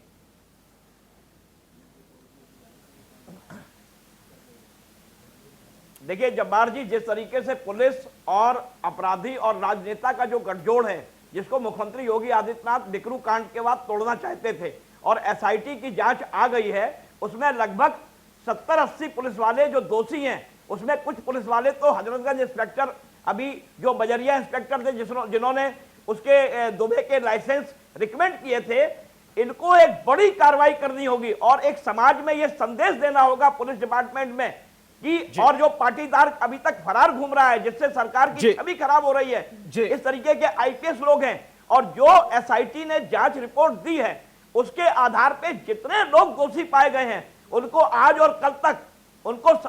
देखिए जब्बार जी, जिस तरीके से पुलिस और अपराधी और राजनेता का जो गठजोड़ है, जिसको मुख्यमंत्री योगी आदित्यनाथ डिकरू कांड के बाद तोड़ना चाहते थे और एसआईटी की जांच आ गई है, उसमें लगभग 70-80 पुलिस वाले जो दोषी हैं, उसमें कुछ पुलिस वाले तो हजरतगंज इंस्पेक्टर, अभी जो बजरिया इंस्पेक्टर थे जिन्होंने उसके दुबे के लाइसेंस रिकमेंड किए थे, इनको एक बड़ी कार्रवाई करनी होगी और एक समाज में यह संदेश देना होगा पुलिस डिपार्टमेंट में कि और जो पाटीदार अभी तक फरार घूम रहा है, जिससे सरकार की छवि खराब हो रही है, इस तरीके के आईपीएस लोग हैं और जो एसआईटी ने जांच रिपोर्ट दी है उसके आधार पे जितने लोग दोषी पाए गए हैं उनको आज और कल तक उनको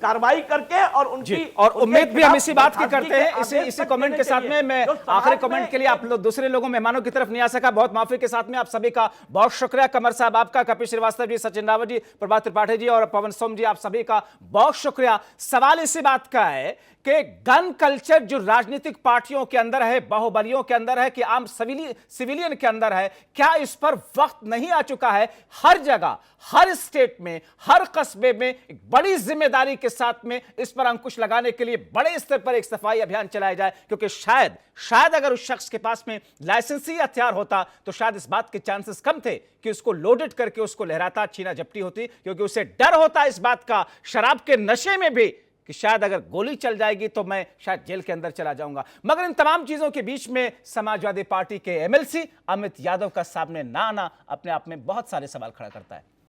कार्रवाई करके और उनकी और उम्मीद भी हम इसी बात की करते हैं। इसी कमेंट के साथ में मैं आखिरी कमेंट के लिए आप लोग दूसरे लोगों मेहमानों की तरफ नहीं आ सका, बहुत माफी के साथ में आप सभी का बहुत शुक्रिया। कमर साहब आपका, कपिल श्रीवास्तव जी, सचिन रावत जी, प्रभात त्रिपाठी जी और पवन सोम जी, आप सभी का बहुत शुक्रिया। सवाल इसी बात का है कि गन कल्चर जो राजनीतिक पार्टियों के अंदर है, बाहुबलियों के अंदर है कि आम सिविलियन के अंदर है, क्या इस पर वक्त नहीं आ चुका है हर जगह, हर स्टेट में, हर कस्बे में एक बड़ी जिम्मेदारी के साथ में इस पर अंकुश लगाने के लिए बड़े स्तर पर एक सफाई अभियान चलाया जाए? क्योंकि शायद अगर उस शख्स के पास में लाइसेंसी हथियार होता तो शायद इस बात के चांसेस कम थे कि उसको लोडेड करके उसको लहराता, छीना झपटी होती, क्योंकि उसे डर होता इस बात का, शराब के नशे में भी, कि शायद अगर गोली चल जाएगी तो मैं शायद जेल के अंदर चला जाऊंगा। मगर इन तमाम चीजों के बीच में समाजवादी पार्टी के एमएलसी अमित यादव का सामने ना आना अपने आप में बहुत सारे सवाल खड़ा करता है।